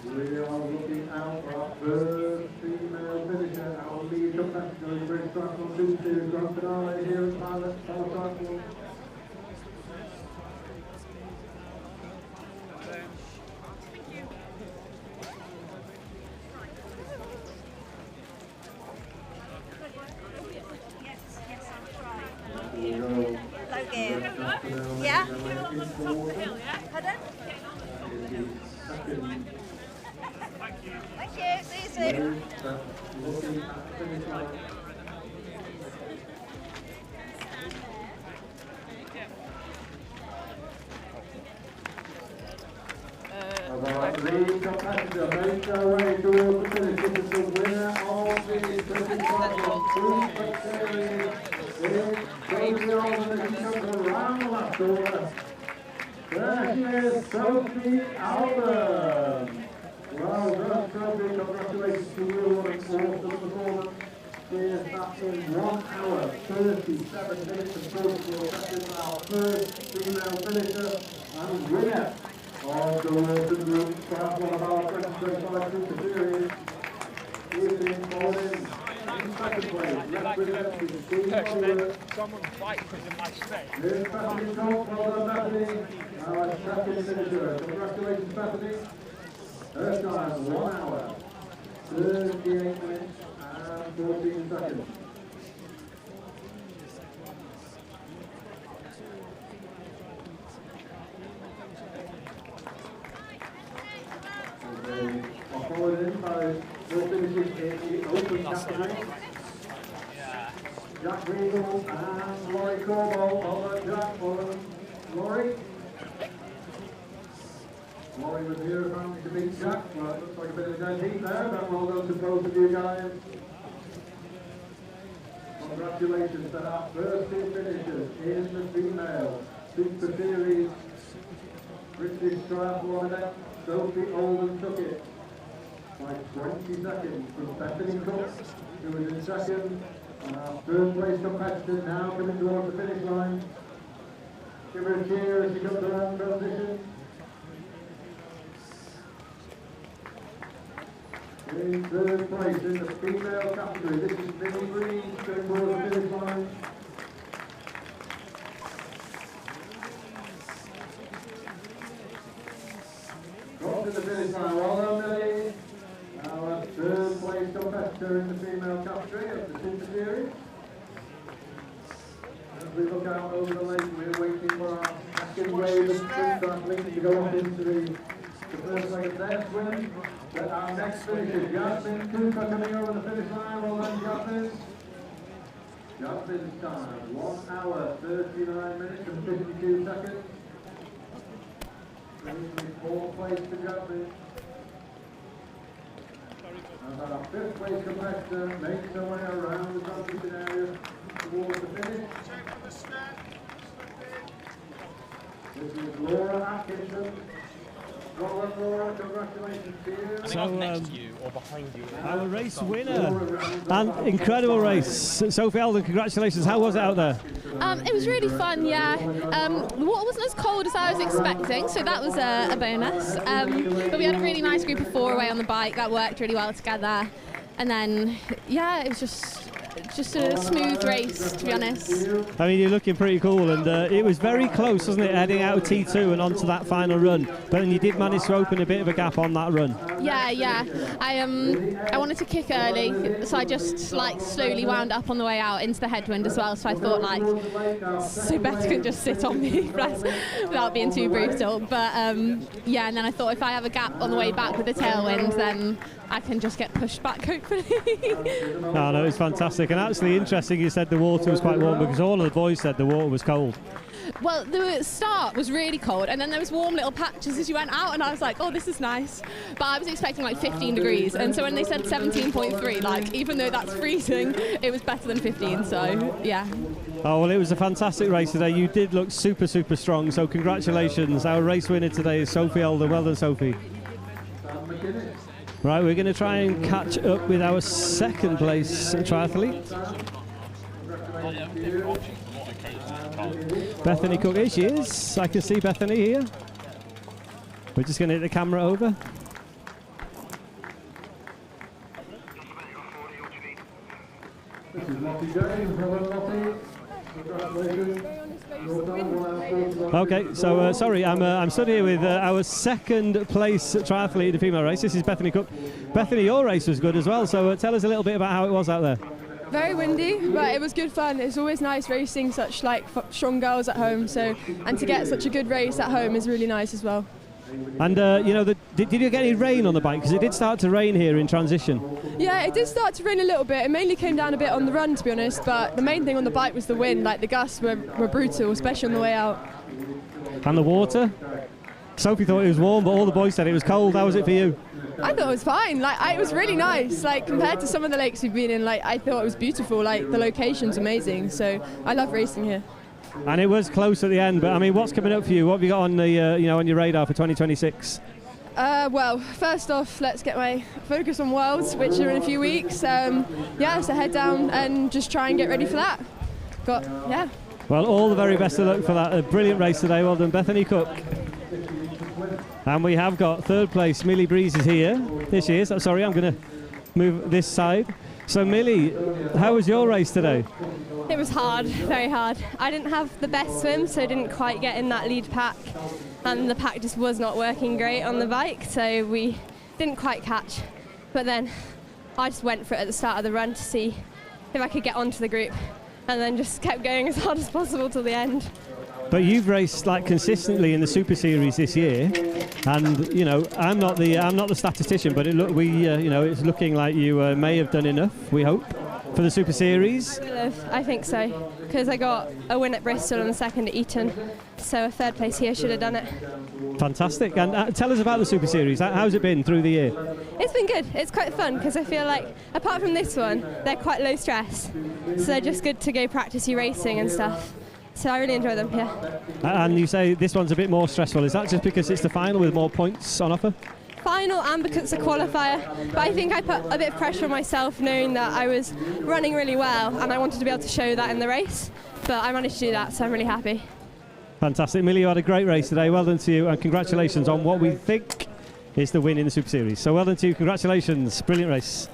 We are looking out for our first female finisher, our lead competitor in the British Triathlon Super Series Grand Finale here at Bala Triathlon. Yeah? Pardon? Thank you. See you soon. The competitor makes their way towards the finish. This is the winner of the British Triathlon Super Series. It goes on and it comes around the last corner. There she is, Sophie Alban. Well done, Sophie. Congratulations to you. What an awesome performance. She is back in 1 hour, 37 minutes and 44 seconds. Our first female finisher and winner of the Wilson Group Triathlon of our 2025 Super Series. She is being called in second place, representing Team Bala. Someone fight because of my space. Here's Bethany Colt. Well done, Bethany. Our second finisher. Congratulations, Bethany. Her time, 1 hour, 38 minutes and 14 seconds. They are followed in by four finishes in the open category. Jack Regal and Laurie Corbo. Well done, Jack. Well done, Laurie. Laurie was here apparently to beat Jack. Well, it looks like a bit of a dead heat there, but well done to both of you guys. Congratulations to our first two finishers in the female Super Series British Triathlon event. Sophie Alban took it by 20 seconds from Bethany Cook, who was in second. And our third place competitor now coming towards the finish line. Give her a cheer as she comes around transition. In third place in the female category, this is Vinnie Green going towards the finish line. Got to the finish line, well done, Millie. Our third place competitor in the female category of the Super Series. As we look out over the lake, we're waiting for our second wave of sprint athletes to go up into the first leg of their swim. But our next finisher, Jasmine Cooper, coming over the finish line. Well done, Jasmine. Jasmine's time, 1 hour, 39 minutes and 52 seconds. Brings me fourth place to Jasmine. And our fifth place competitor makes their way around the transition area towards the finish. This is Laura Atkinson. Well done, Laura, congratulations to you. So, next to you or behind you. our race winner, and incredible race. Sophie Alban, congratulations. How was it out there? It was really fun, yeah. The water wasn't as cold as I was expecting, so that was a bonus. But we had a really nice group of four away on the bike that worked really well together. And then, yeah, it was just just a smooth race, to be honest. I mean, you're looking pretty cool, and it was very close, wasn't it, heading out of T2 and onto that final run. But then you did manage to open a bit of a gap on that run. Yeah. I wanted to kick early, so I just like slowly wound up on the way out into the headwind as well. So I thought so Beth can just sit on me without being too brutal. But yeah, and then I thought if I have a gap on the way back with the tailwind, then I can just get pushed back, hopefully. No, it's fantastic. And actually interesting you said the water was quite warm, because all of the boys said the water was cold. Well, the start was really cold, and then there was warm little patches as you went out, and I was like, oh, this is nice. But I was expecting 15 degrees, and so when they said 17.3, even though that's freezing, it was better than 15, so yeah. Oh, well, it was a fantastic race today. You did look super, super strong, so congratulations. Our race winner today is Sophie Elder. Well done, Sophie. Right, we're going to try and catch up with our second place triathlete. Bethany Cook, here she is. I can see Bethany here. We're just going to hit the camera over. This is Lottie James. Well done, Lottie. Congratulations. Okay, so sorry, I'm stood here with our second place triathlete in the female race. This is Bethany Cook. Bethany, your race was good as well, so tell us a little bit about how it was out there. Very windy, but it was good fun. It's always nice racing such strong girls at home, and to get such a good race at home is really nice as well. And did you get any rain on the bike? Because it did start to rain here in transition. Yeah, it did start to rain a little bit. It mainly came down a bit on the run, to be honest, but the main thing on the bike was the wind. The gusts were brutal, especially on the way out. And the water? Sophie thought it was warm, but all the boys said it was cold. How was it for you? I thought it was fine. It was really nice. Compared to some of the lakes we've been in, I thought it was beautiful. The location's amazing, so I love racing here. And it was close at the end, but I mean, what's coming up for you? What have you got on the on your radar for 2026? Well, first off, let's get my focus on Worlds, which are in a few weeks. So head down and just try and get ready for that. Yeah. Well, all the very best of luck for that. A brilliant race today. Well done, Bethany Cook. And we have got third place, Millie Breeze is here. Here she is. Sorry, I'm going to move this side. So, Millie, how was your race today? It was hard, very hard. I didn't have the best swim, so I didn't quite get in that lead pack. And the pack just was not working great on the bike, so we didn't quite catch. But then I just went for it at the start of the run to see if I could get onto the group, and then just kept going as hard as possible till the end. But you've raced consistently in the Super Series this year, and I'm not the statistician, but it's looking like you may have done enough. We hope for the Super Series. I think so, because I got a win at Bristol and a second at Eton, so a third place here should have done it. Fantastic. And tell us about the Super Series. How's it been through the year? It's been good. It's quite fun because I feel like apart from this one, they're quite low stress, so they're just good to go practice your racing and stuff. So I really enjoy them, yeah. And you say this one's a bit more stressful. Is that just because it's the final with more points on offer? Final and because it's a qualifier. But I think I put a bit of pressure on myself knowing that I was running really well and I wanted to be able to show that in the race. But I managed to do that, so I'm really happy. Fantastic. Millie, you had a great race today. Well done to you, and congratulations on what we think is the win in the Super Series. So well done to you. Congratulations. Brilliant race.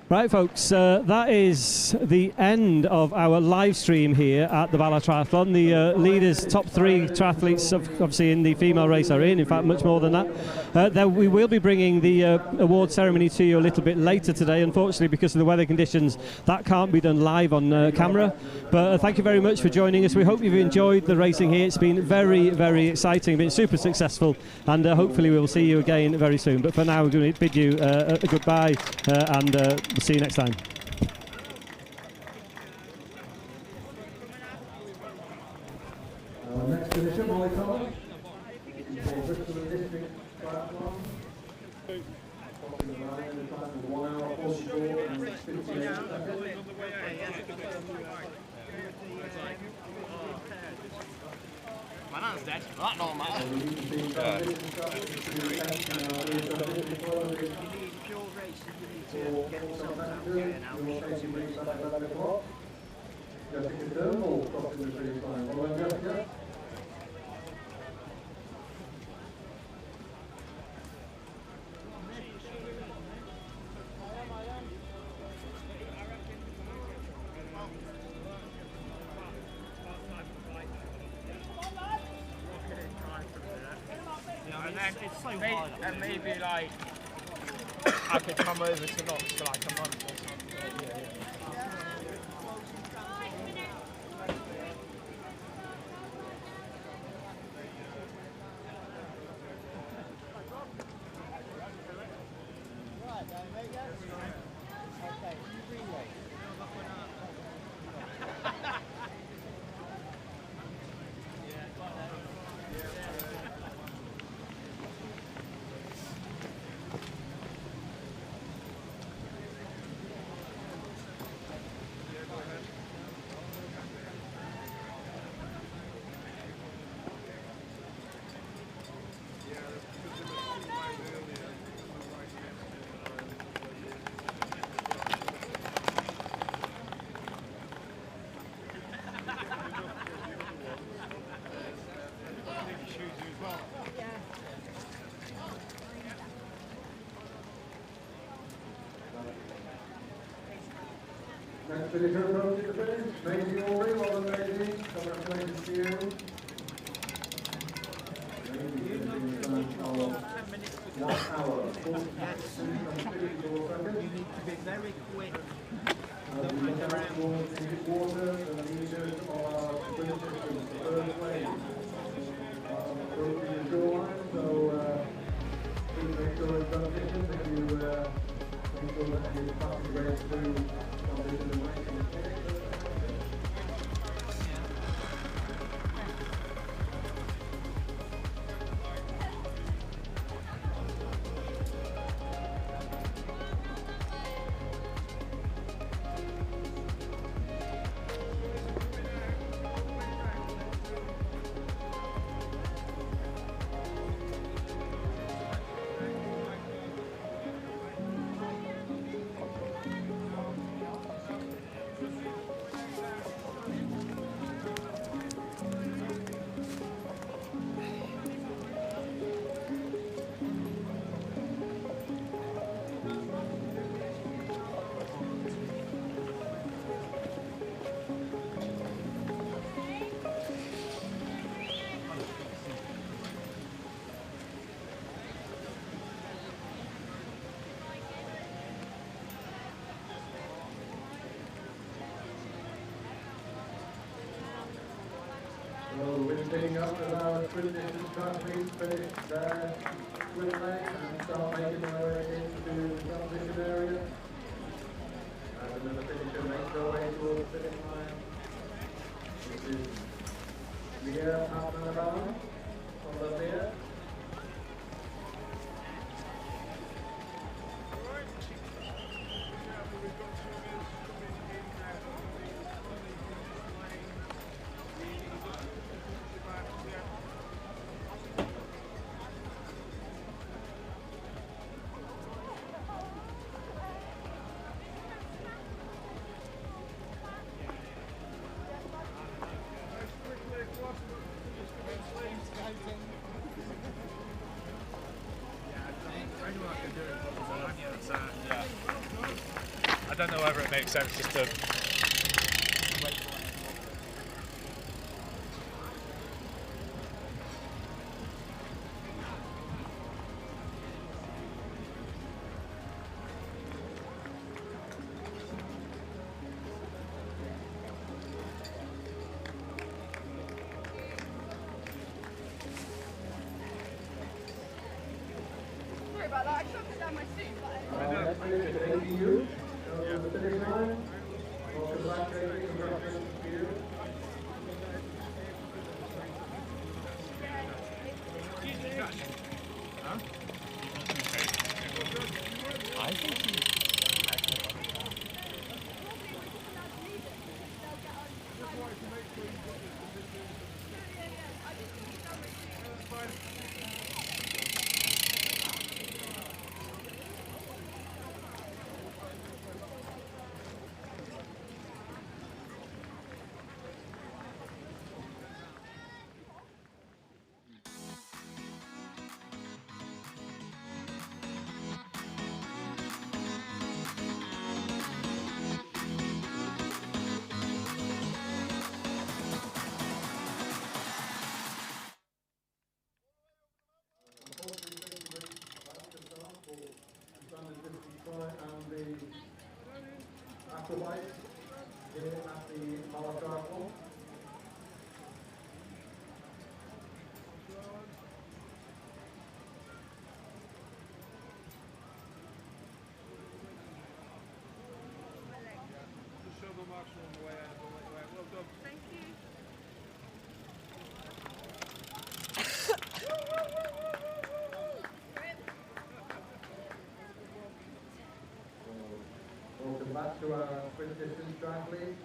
Right, folks, that is the end of our live stream here at the Bala Triathlon. The leaders, top three triathletes, obviously in the female race are in fact, much more than that. We will be bringing the award ceremony to you a little bit later today. Unfortunately, because of the weather conditions, that can't be done live on camera. But thank you very much for joining us. We hope you've enjoyed the racing here. It's been very, very exciting, been super successful, and hopefully we will see you again very soon. But for now, we're going to bid you a goodbye, and we'll see you next time. Next finisher, Molly Collins. For Bristol District Triathlon. Following the line, the time was 1 hour 44 and 58 seconds. My nan's dead. That don't matter. Jessica Turnbull crossing the finish line. Well done, Jessica. And it's so hard. And maybe like I could come over to Knox for like a month or something. Next finisher approaching the finish, Maisie Orey, well done Maisie, congratulations to you. Maisie finishing the time of 1 hour, 46 and 54 seconds. You need to be very quick. Don't mess around. Water, the leaders are sprint systems, the first wave. Approaching the shoreline, so please make sure it's transition if you make sure that you're passing race through transition and racing. So we're picking up as our sprint distance athletes finish their sprint race and start making their way into the transition area. And then the finisher makes their way towards the finish line. This is Miguel Bala from Bala. I don't know whether it makes sense just to Sorry about that, I shoved it down my seat. I think bikes here at the Bala Triathlon. Just show the marshal on the way out. Well done. Thank you. Welcome back to our sprint distance triathletes.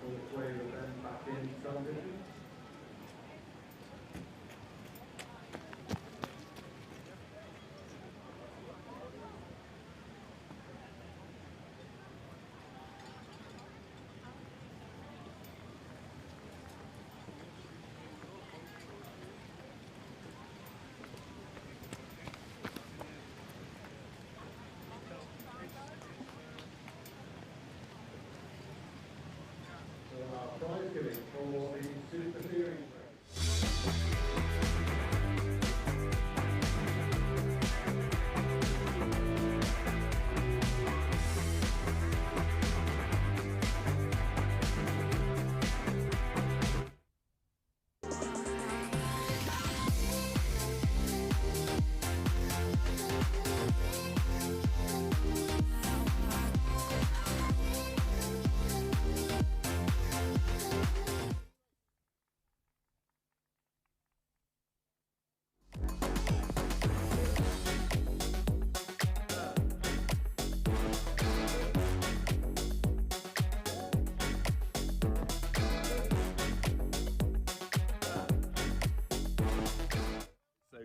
All the way with them back in some distance. Prize giving for the Super Series.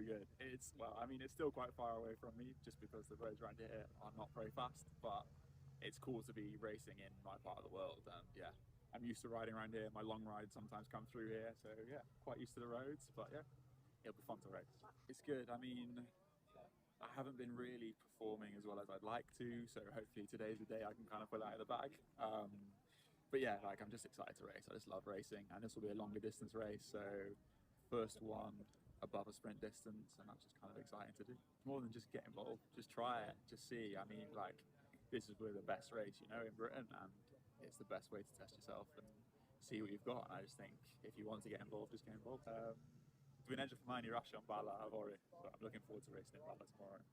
Good. Well, I mean, it's still quite far away from me just because the roads around here are not very fast, but it's cool to be racing in my part of the world. And yeah, I'm used to riding around here. My long rides sometimes come through here, so yeah, quite used to the roads, but yeah, it'll be fun to race. It's good. I mean, I haven't been really performing as well as I'd like to, so hopefully today's the day I can kind of pull out of the bag. But yeah, like, I'm just excited to race. I just love racing, and this will be a longer distance race, so first one above a sprint distance, and that's just kind of exciting to do. More than just get involved, just try it, just see. I mean, like, this is really the best race, you know, in Britain, and it's the best way to test yourself and see what you've got. And I just think if you want to get involved, just get involved. Doing engine for mine, rush on Bala, I've already, so I'm looking forward to racing in Bala tomorrow.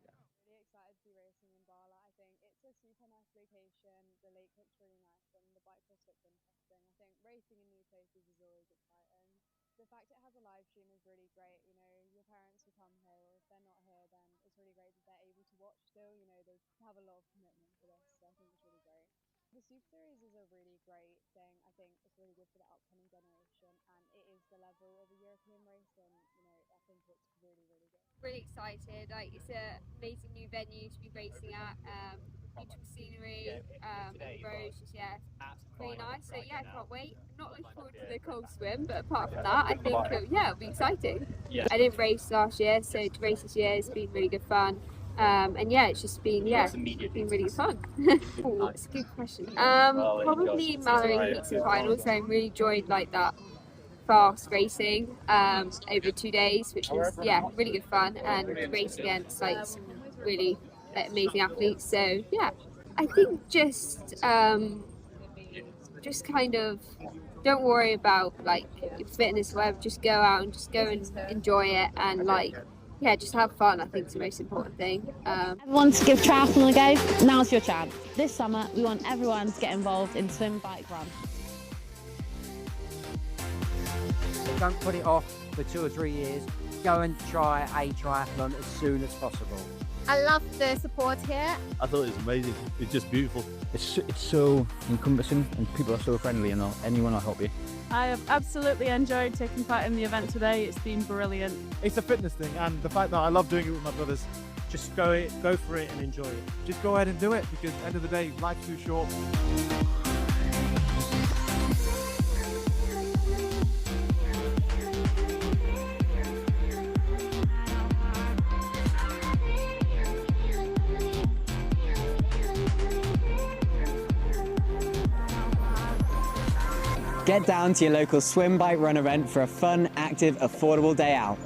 Yeah. Really excited to be racing in Bala. I think it's a super nice location. The lake looks really nice, and the bike course looks interesting. I think racing in new places is always exciting. The fact it has a live stream is really great. You know, your parents will come here, or if they're not here, then it's really great that they're able to watch still. You know, they have a lot of commitment for this, so I think it's really great. The Super Series is a really great thing. I think it's really good for the upcoming generation, and it is the level of a European race, and you know, I think it's really, really good. Really excited. Like, it's an amazing new venue to be racing at. Beautiful scenery, and the roads, just, yeah, really nice. So yeah, I can't wait. I'm not looking forward to the cold swim, but apart from that, I think yeah, it'll be exciting. Yeah. I didn't race last year, so to race this year has been really good fun. And yeah, it's just been been really fun. Ooh, it's a good question. Probably Mallory heats and finals. I really enjoyed like that fast racing over 2 days, which was really good fun, and race against like really amazing athletes. So yeah, I think just kind of don't worry about like your fitness or whatever. Just go out and just go and enjoy it, and like just have fun. I think it's the most important thing. Everyone to give triathlon a go. Now's your chance. This summer we want everyone to get involved in swim, bike, run. Don't put it off for 2 or 3 years. Go and try a triathlon as soon as possible. I love the support here. I thought it was amazing. It's just beautiful. It's so encompassing, and people are so friendly, and anyone will help you. I have absolutely enjoyed taking part in the event today. It's been brilliant. It's a fitness thing, and the fact that I love doing it with my brothers. Just go for it and enjoy it. Just go ahead and do it, because at the end of the day, life's too short. Get down to your local swim, bike, run event for a fun, active, affordable day out.